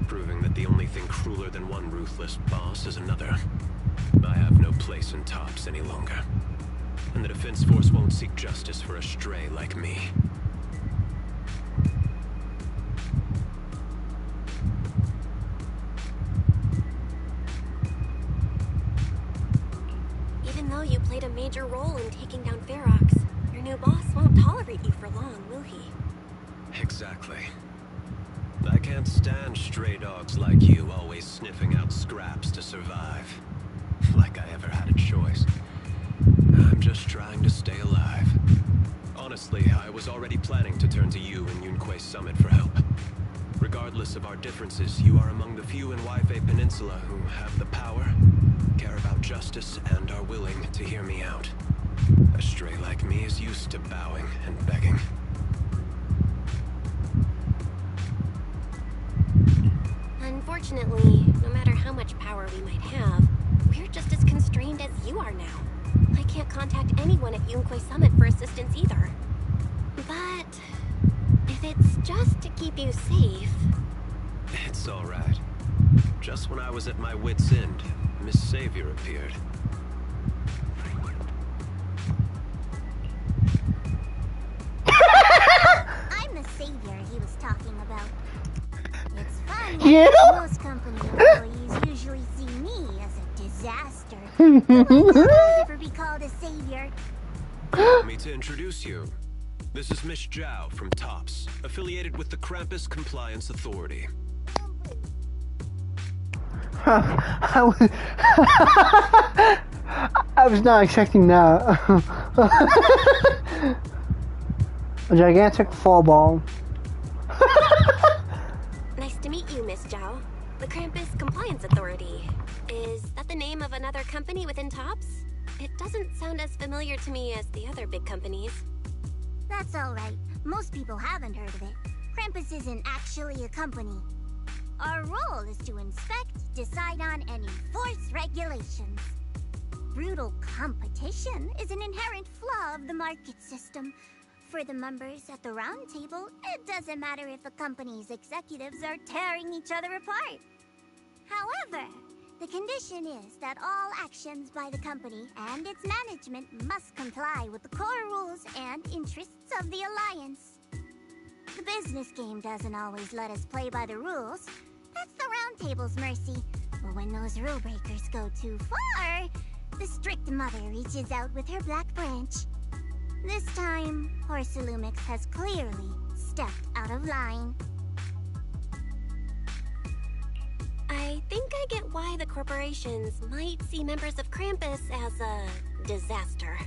proving that the only thing crueler than one ruthless boss is another. I have no place in Tops any longer, and the Defense Force won't seek justice for a stray like me. played a major role in taking down Ferox, your new boss won't tolerate you for long, will he? Exactly. I can't stand stray dogs like you always sniffing out scraps to survive. Like I ever had a choice. I'm just trying to stay alive. Honestly, I was already planning to turn to you and Yunquay Summit for help. Regardless of our differences, you are among the few in Waifei Peninsula who have the power, care about justice, and are willing to hear me out. A stray like me is used to bowing and begging. Unfortunately, no matter how much power we might have, we're just as constrained as you are now. I can't contact anyone at Yunquay Summit for assistance either. But if it's just to keep you safe... It's alright. Just when I was at my wit's end, Miss Savior appeared. I'm the savior he was talking about. It's fun. Yeah? Most company employees usually see me as a disaster. I'll never be called a savior. Allow me to introduce you. This is Miss Zhao from TOPS, affiliated with the Krampus Compliance Authority. I was not expecting that. A gigantic fall ball. Nice to meet you, Miss Zhao. The Krampus Compliance Authority. Is that the name of another company within TOPS? It doesn't sound as familiar to me as the other big companies. That's alright. Most people haven't heard of it. Krampus isn't actually a company. Our role is to inspect, decide on, and enforce regulations. Brutal competition is an inherent flaw of the market system. For the members at the round table, it doesn't matter if a company's executives are tearing each other apart. However, the condition is that all actions by the company and its management must comply with the core rules and interests of the Alliance. The business game doesn't always let us play by the rules. That's the round table's mercy. But when those rule breakers go too far, the strict mother reaches out with her black branch. This time, Horsalumix has clearly stepped out of line. I think I get why the corporations might see members of Krampus as a disaster.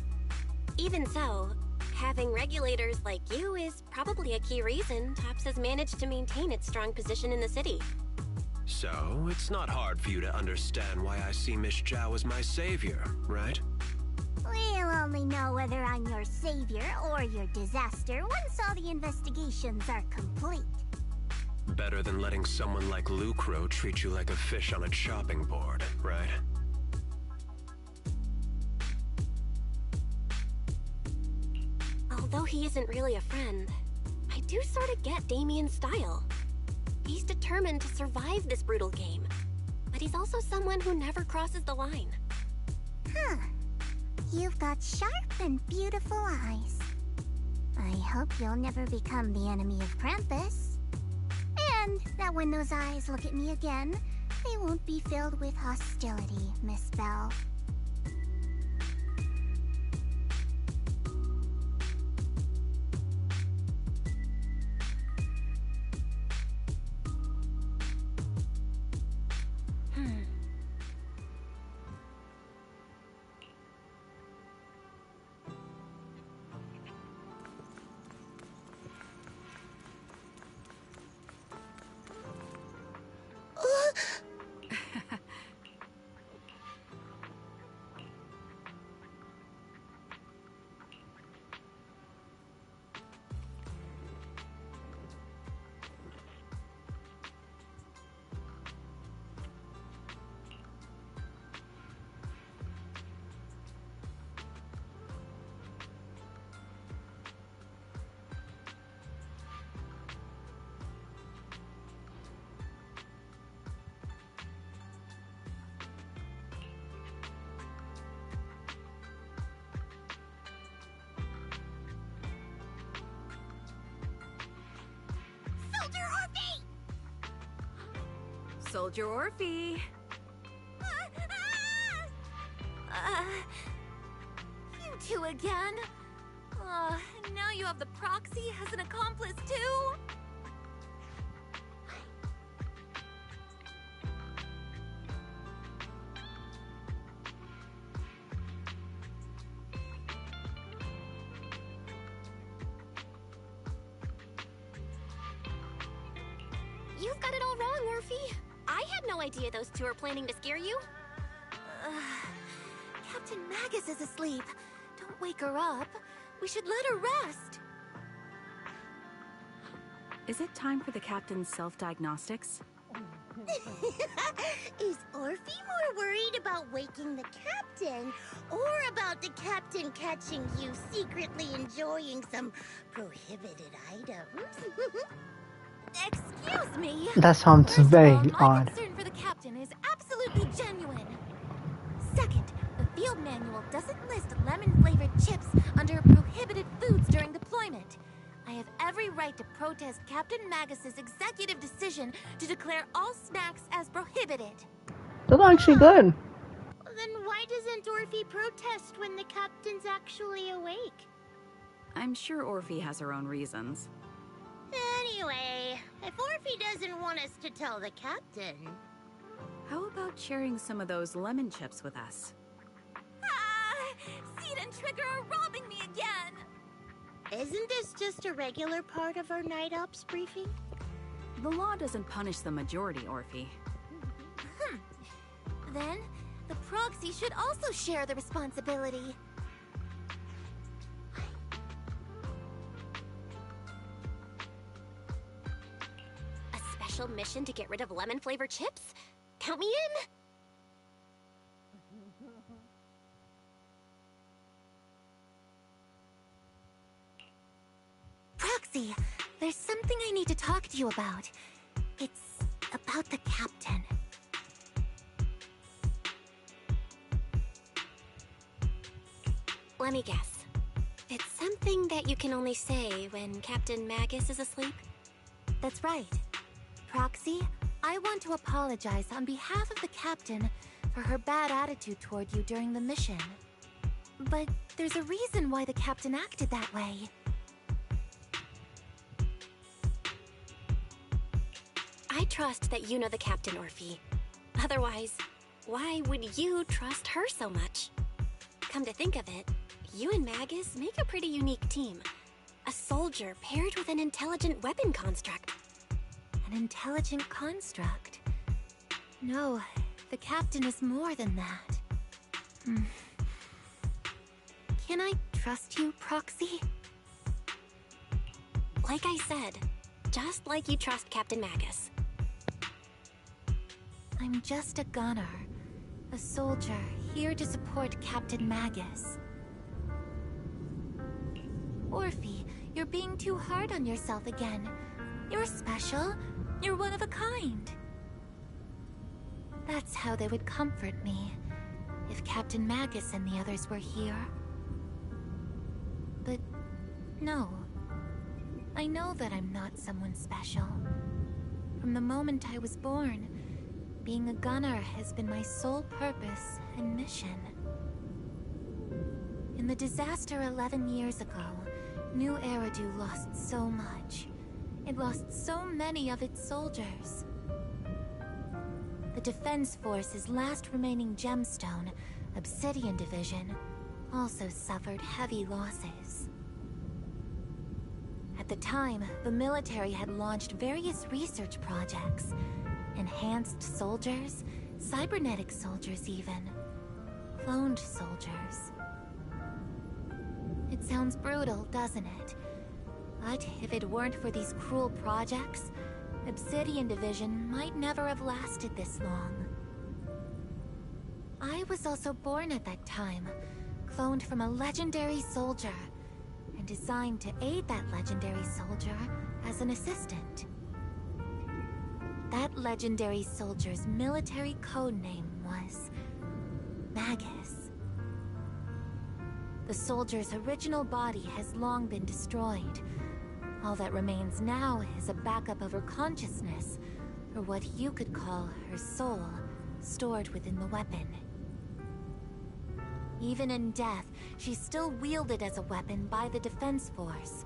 Even so, having regulators like you is probably a key reason TOPS has managed to maintain its strong position in the city. So, it's not hard for you to understand why I see Miss Zhao as my savior, right? We'll only know whether I'm your savior or your disaster once all the investigations are complete. Better than letting someone like Lucro treat you like a fish on a chopping board, right? Although he isn't really a friend, I do sort of get Damien's style. He's determined to survive this brutal game, but he's also someone who never crosses the line. Huh. You've got sharp and beautiful eyes. I hope you'll never become the enemy of Krampus. And that when those eyes look at me again, they won't be filled with hostility, Miss Bell. Soldier Orphe! two again. And now you have the proxy as an accomplice too? You've got it all wrong, Orphe. I had no idea those two were planning to scare you. Captain Magus is asleep. Don't wake her up. We should let her rest. Is it time for the captain's self-diagnostics? Is Orphe more worried about waking the captain, or about the captain catching you secretly enjoying some prohibited items? Excuse me. That sounds First very of all, my odd. concern for the captain is absolutely genuine. Second, the field manual doesn't list lemon-flavored chips under prohibited foods during deployment. I have every right to protest Captain Magus's executive decision to declare all snacks as prohibited. That's actually good. Then why doesn't Orphe protest when the captain's actually awake? I'm sure Orphe has her own reasons. Anyway, if Orphe doesn't want us to tell the captain... How about sharing some of those lemon chips with us? Seed and Trigger are robbing me again! Isn't this just a regular part of our night ops briefing? The law doesn't punish the majority, Orphe. Then, the proxy should also share the responsibility. A special mission to get rid of lemon-flavored chips? Count me in! Proxy, there's something I need to talk to you about. It's about the captain. Let me guess. It's something that you can only say when Captain Magus is asleep? That's right. Proxy, I want to apologize on behalf of the captain for her bad attitude toward you during the mission. But there's a reason why the captain acted that way. I trust that you know the captain, Orphe. Otherwise, why would you trust her so much? Come to think of it, you and Magus make a pretty unique team. A soldier paired with an intelligent weapon construct. An intelligent construct? No, the captain is more than that. Can I trust you, Proxy? Like I said, just like you trust Captain Magus. I'm just a gunner. A soldier, here to support Captain Magus. Orphe, you're being too hard on yourself again. You're special. You're one of a kind. That's how they would comfort me, if Captain Magus and the others were here. But no. I know that I'm not someone special. From the moment I was born, being a gunner has been my sole purpose and mission. In the disaster 11 years ago, New Eridu lost so much. It lost so many of its soldiers. The Defense Force's last remaining gemstone, Obsidian Division, also suffered heavy losses. At the time, the military had launched various research projects. Enhanced soldiers, cybernetic soldiers even. Cloned soldiers. It sounds brutal, doesn't it? But if it weren't for these cruel projects, Obsidian Division might never have lasted this long. I was also born at that time, cloned from a legendary soldier, and designed to aid that legendary soldier as an assistant. That legendary soldier's military codename was Magus. The soldier's original body has long been destroyed. All that remains now is a backup of her consciousness, or what you could call her soul, stored within the weapon. Even in death, she's still wielded as a weapon by the Defense Force.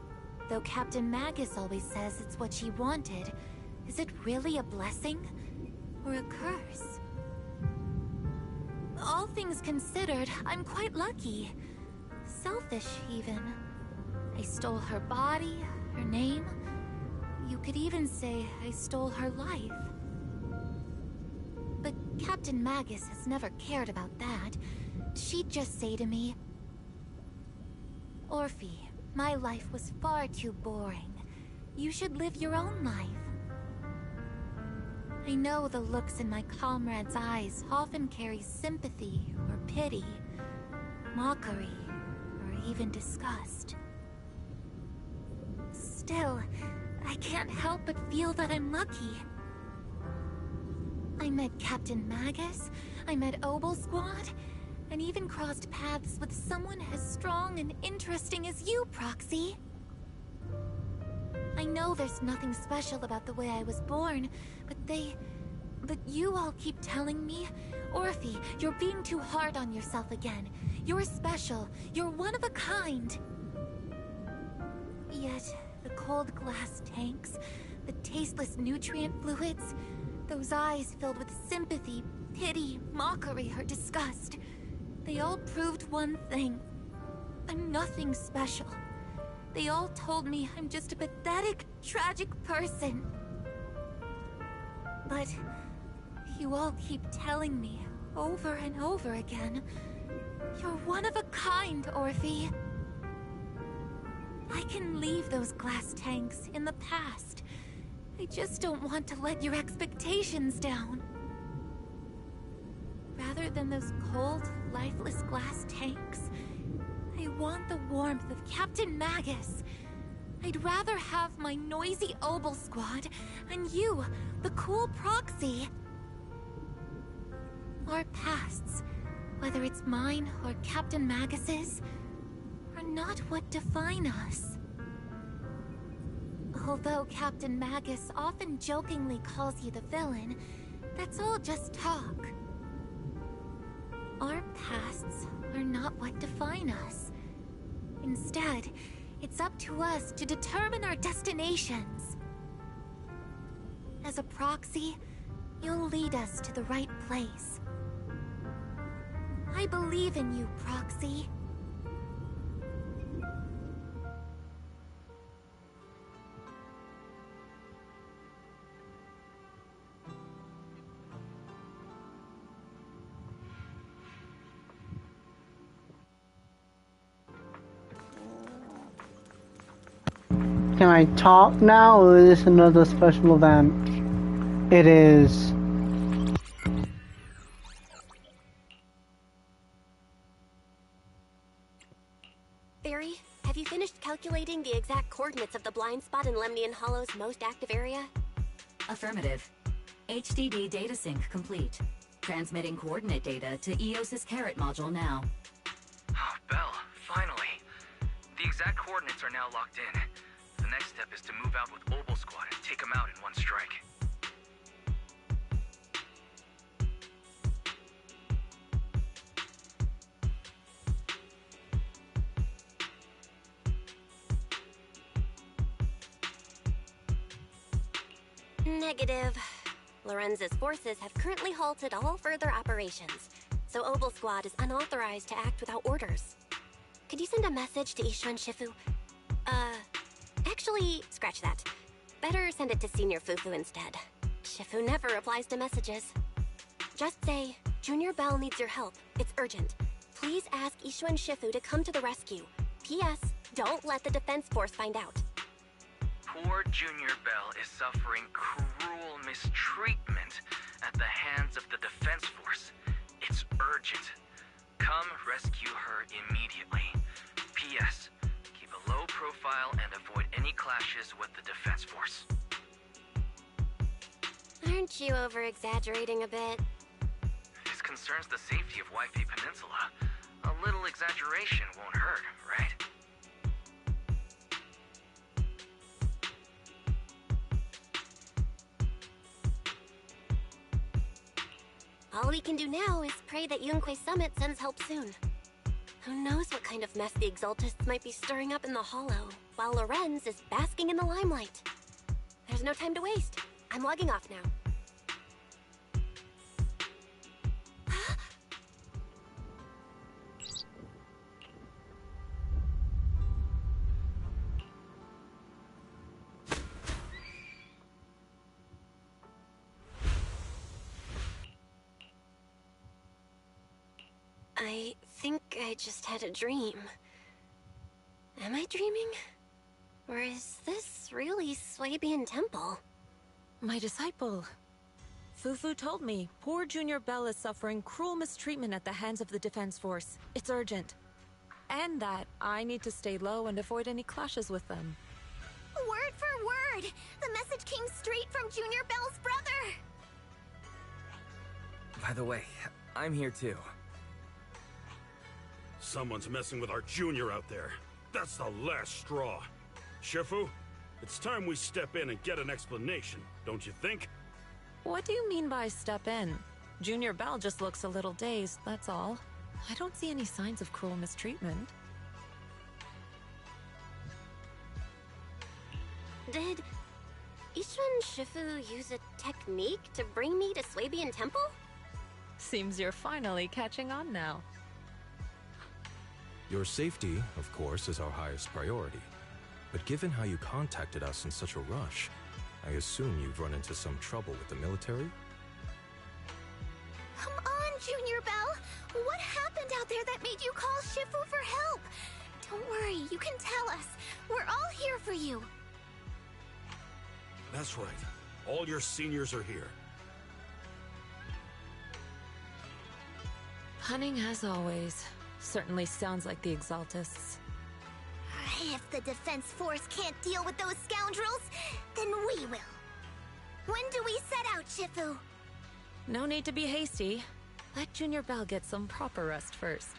Though Captain Magus always says it's what she wanted, is it really a blessing or a curse? All things considered, I'm quite lucky. Selfish, even. I stole her body, her name. You could even say I stole her life. But Captain Magus has never cared about that. She'd just say to me, "Orphe, my life was far too boring. You should live your own life." I know the looks in my comrades' eyes often carry sympathy or pity, mockery, or even disgust. Still, I can't help but feel that I'm lucky. I met Captain Magus, I met Obel Squad, and even crossed paths with someone as strong and interesting as you, Proxy. I know there's nothing special about the way I was born, but you all keep telling me, "Orphe, you're being too hard on yourself again. You're special. You're one of a kind." Yet, the cold glass tanks, the tasteless nutrient fluids, those eyes filled with sympathy, pity, mockery, or disgust, they all proved one thing. I'm nothing special. They all told me I'm just a pathetic, tragic person. But you all keep telling me, over and over again, "You're one of a kind, Orphe." I can leave those glass tanks in the past. I just don't want to let your expectations down. Rather than those cold, lifeless glass tanks, I want the warmth of Captain Magus. I'd rather have my noisy Obel Squad and you, the cool Proxy. Our pasts, whether it's mine or Captain Magus's, are not what define us. Although Captain Magus often jokingly calls you the villain, that's all just talk. Our pasts are not what define us. Instead, it's up to us to determine our destinations. As a Proxy, you'll lead us to the right place. I believe in you, Proxy. Can I talk now, or is this another special event? It is. Barry, have you finished calculating the exact coordinates of the blind spot in Lemnian Hollow's most active area? Affirmative. HDD data sync complete. Transmitting coordinate data to EOS's Carrot module now. Oh, Belle, finally. The exact coordinates are now locked in. The next step is to move out with Obel Squad and take them out in one strike. Negative. Lorenz's forces have currently halted all further operations, so Obel Squad is unauthorized to act without orders. Could you send a message to Ishu and Shifu? Actually, scratch that. Better send it to Senior Fufu instead. Shifu never replies to messages. Just say, "Junior Bell needs your help. It's urgent. Please ask Ishu and Shifu to come to the rescue. P.S. Don't let the Defense Force find out." Poor Junior Bell is suffering cruel mistreatment at the hands of the Defense Force. It's urgent. Come rescue her immediately. P.S. Keep a low profile and avoid any clashes with the Defense Force. Aren't you over-exaggerating a bit? This concerns the safety of Wi-Fi Peninsula. A little exaggeration won't hurt, right? All we can do now is pray that Yunque Summit sends help soon. Who knows what kind of mess the Exaltists might be stirring up in the Hollow, while Lorenz is basking in the limelight. There's no time to waste. I'm logging off now. I think I just had a dream. Am I dreaming? Or is this really Swabian Temple? My disciple. Fufu told me poor Junior Bell is suffering cruel mistreatment at the hands of the Defense Force. It's urgent. And that I need to stay low and avoid any clashes with them. Word for word! The message came straight from Junior Bell's brother! By the way, I'm here too. Someone's messing with our junior out there. That's the last straw. Shifu, it's time we step in and get an explanation, don't you think? What do you mean by step in? Junior Bell just looks a little dazed, that's all. I don't see any signs of cruel mistreatment. Did Ishwan Shifu use a technique to bring me to Swabian Temple? Seems you're finally catching on now. Your safety, of course, is our highest priority. But given how you contacted us in such a rush, I assume you've run into some trouble with the military? Come on, Junior Bell! What happened out there that made you call Shifu for help? Don't worry, you can tell us. We're all here for you. That's right. All your seniors are here. Cunning as always. Certainly sounds like the Exaltists. If the Defense Force can't deal with those scoundrels, then we will. When do we set out, Shifu? No need to be hasty. Let Junior Bell get some proper rest first.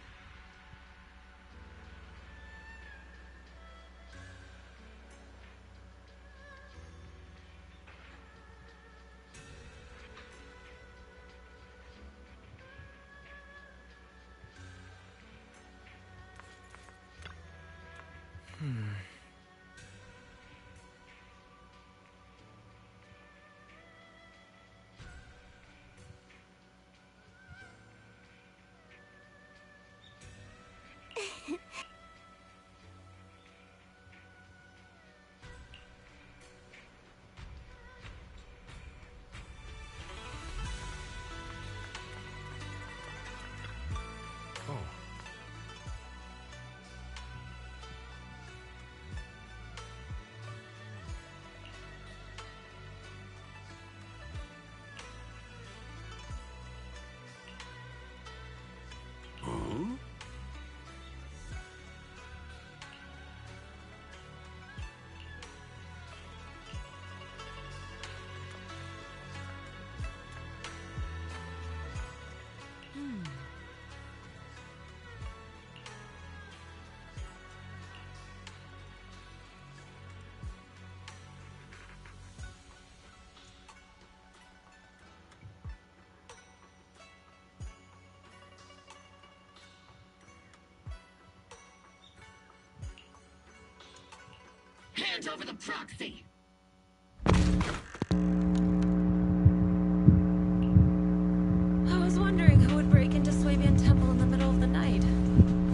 Hand over the proxy! I was wondering who would break into Swabian Temple in the middle of the night.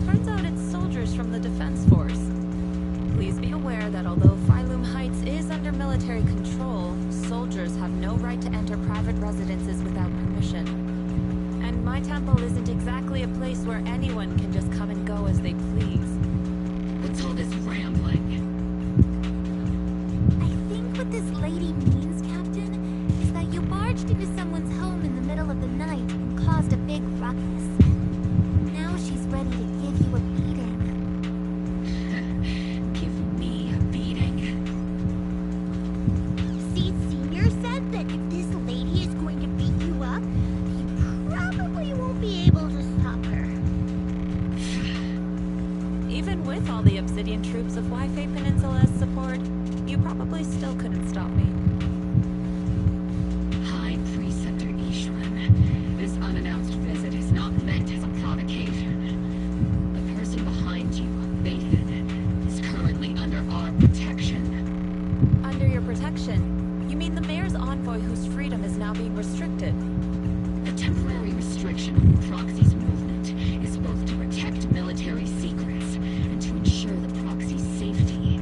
Turns out it's soldiers from the Defense Force. Please be aware that although Phylum Heights is under military control, soldiers have no right to enter private residences without permission. And my temple isn't exactly a place where anyone can just come and go as they please. What's all this rambling? What this lady means, Captain, is that you barged into someone's home in the middle of the night and caused a big ruckus. Now she's ready to give you a beating. Give me a beating? See, Senior said that if this lady is going to beat you up, you probably won't be able to stop her. Even with all the Obsidian troops of Wi-Fi Peninsula as support, you probably still couldn't stop me. High Preceptor Ishwan, this unannounced visit is not is now being restricted. The temporary restriction on the proxy's movement is both to protect military secrets and to ensure the proxy's safety.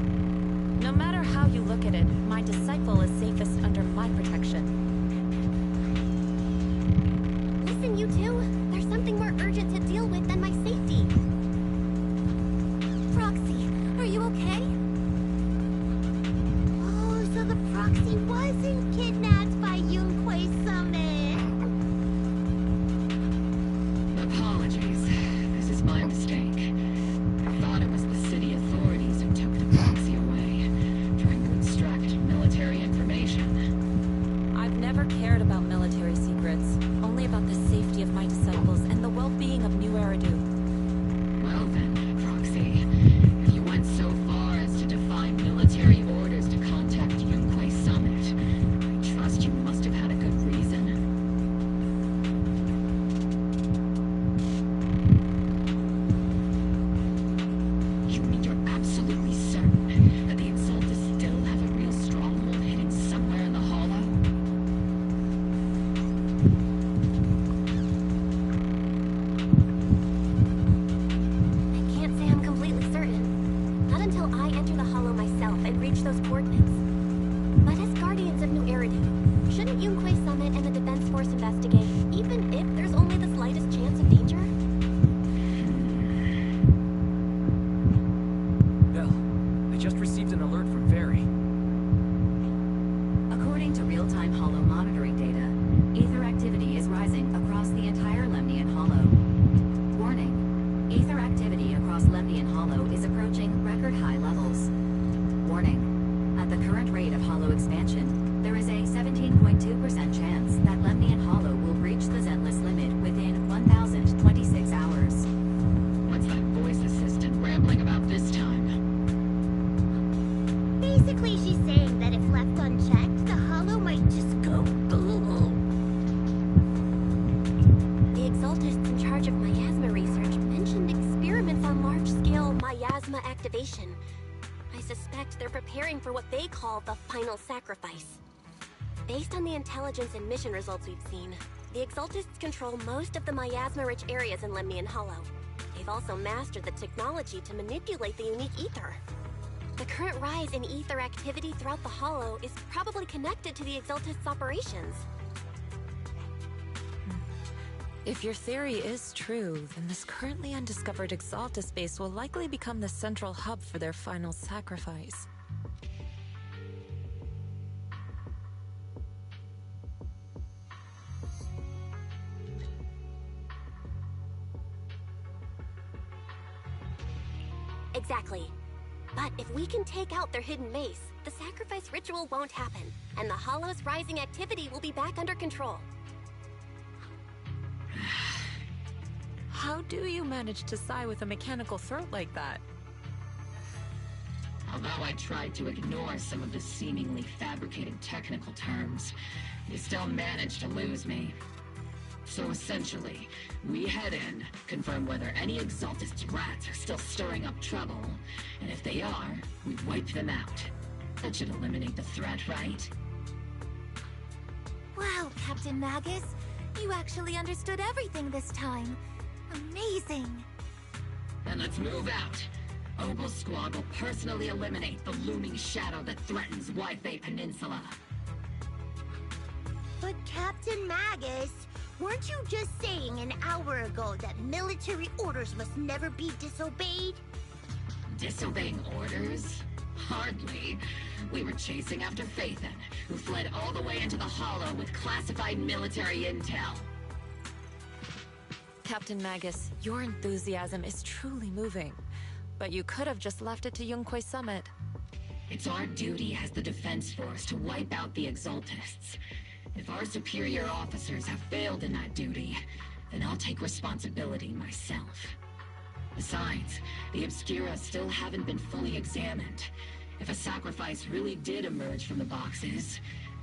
No matter how you look at it, my disciple is safest under my protection. Listen, you two. There's something more urgent to deal with than my safety. Proxy, are you okay? Oh, so the Proxy wasn't kidnapped by Yunquei Summit. Apologies. This is my mistake. I thought it was the city authorities who took the proxy away, trying to extract military information. I've never cared about military secrets, only about the safety of my disciples and the well-being of New Eridu. Well then, Proxy, if you went so far as to defy military orders to contact Yunquei Summit, I trust you must have had a good reason. You mean you're absolutely certain that the Exaltus still have a real stronghold hidden somewhere in the Hollow? I can't say I'm completely certain. Not until I enter the Hollow myself and reach those coordinates. But as Guardians of New Eridu, shouldn't Yunquei Summit and the Defense Force investigate, even if there's only the slightest chance of danger? Bill, I just received an alert from Very. According to real-time Hollow monitoring data, ether activity is rising across the entire Lemnian Hollow. Warning. Ether activity across Lemnian Hollow is approaching record high levels. Warning. At the current rate of Hollow expansion, there is a 17.2% chance that Lemnian Hollow will breach the Zenless limit within 1,026 hours. What's that voice assistant rambling about this time? Basically, she's saying that if left unchecked, the Hollow might just go. The Exaltists in charge of miasma research mentioned experiments on large-scale miasma activation. I suspect they're preparing for what they call the final sacrifice. Based on the intelligence and mission results we've seen, the Exaltists control most of the miasma-rich areas in Lemnian Hollow. They've also mastered the technology to manipulate the unique ether. The current rise in ether activity throughout the Hollow is probably connected to the Exaltists' operations. If your theory is true, then this currently undiscovered Exaltus base will likely become the central hub for their final sacrifice. Exactly. But if we can take out their hidden base, the sacrifice ritual won't happen, and the Hollow's rising activity will be back under control. How do you manage to sigh with a mechanical throat like that? Although I tried to ignore some of the seemingly fabricated technical terms, you still managed to lose me. So essentially, we head in, confirm whether any Exaltist rats are still stirring up trouble, and if they are, we wipe them out. That should eliminate the threat, right? Wow, Captain Magus. You actually understood everything this time. Amazing. Then let's move out. Opal Squad will personally eliminate the looming shadow that threatens Wi-Fi Peninsula. But Captain Magus, weren't you just saying an hour ago that military orders must never be disobeyed? Disobeying orders? Hardly. We were chasing after Phaethon, who fled all the way into the Hollow with classified military intel. Captain Magus, your enthusiasm is truly moving. But you could have just left it to Yunquei Summit. It's our duty as the Defense Force to wipe out the Exaltists. If our superior officers have failed in that duty, then I'll take responsibility myself. Besides, the Obscura still haven't been fully examined. If a sacrifice really did emerge from the boxes,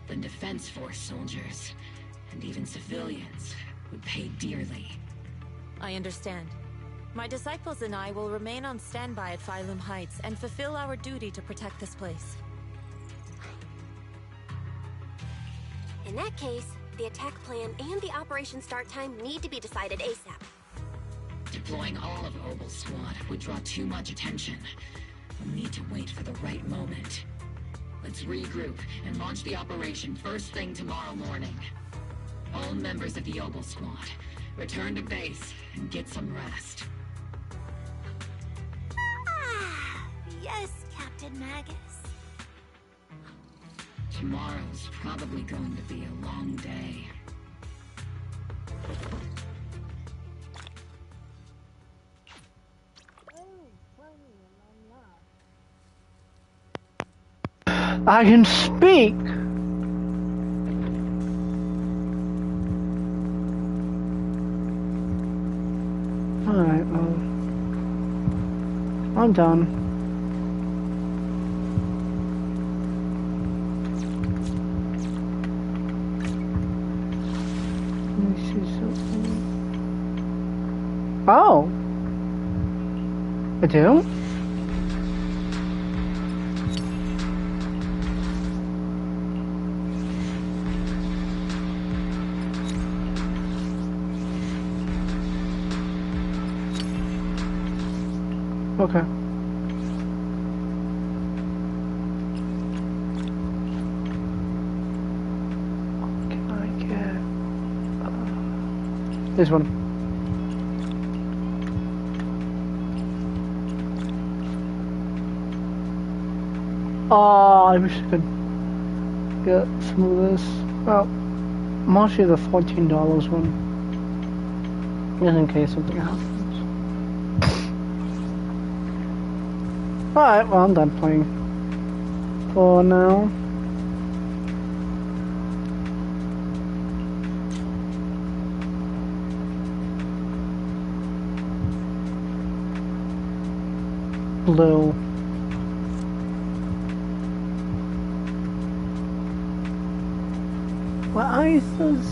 then Defense Force soldiers, and even civilians, would pay dearly. I understand. My disciples and I will remain on standby at Phylum Heights and fulfill our duty to protect this place. In that case, The attack plan and the operation start time need to be decided ASAP. Deploying all of Obel's squad would draw too much attention. We'll need to wait for the right moment. Let's regroup and launch the operation first thing tomorrow morning. All members of the Obel squad, return to base and get some rest. Yes, Captain Magus. Tomorrow's probably going to be a long day. I can speak. Alright, well, I'm done. Let me see something. Oh! I do? Okay. Can I get this one? Oh, I wish I could get some of this. Well, mostly the $14 one, just in case something happens. Alright, well, I'm done playing for now. Blue. What eyes is?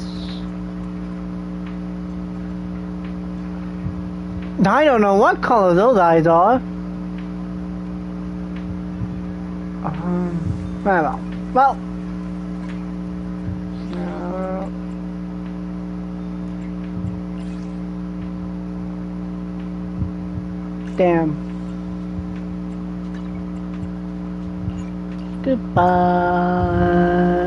I don't know what color those eyes are. Well, damn. Goodbye.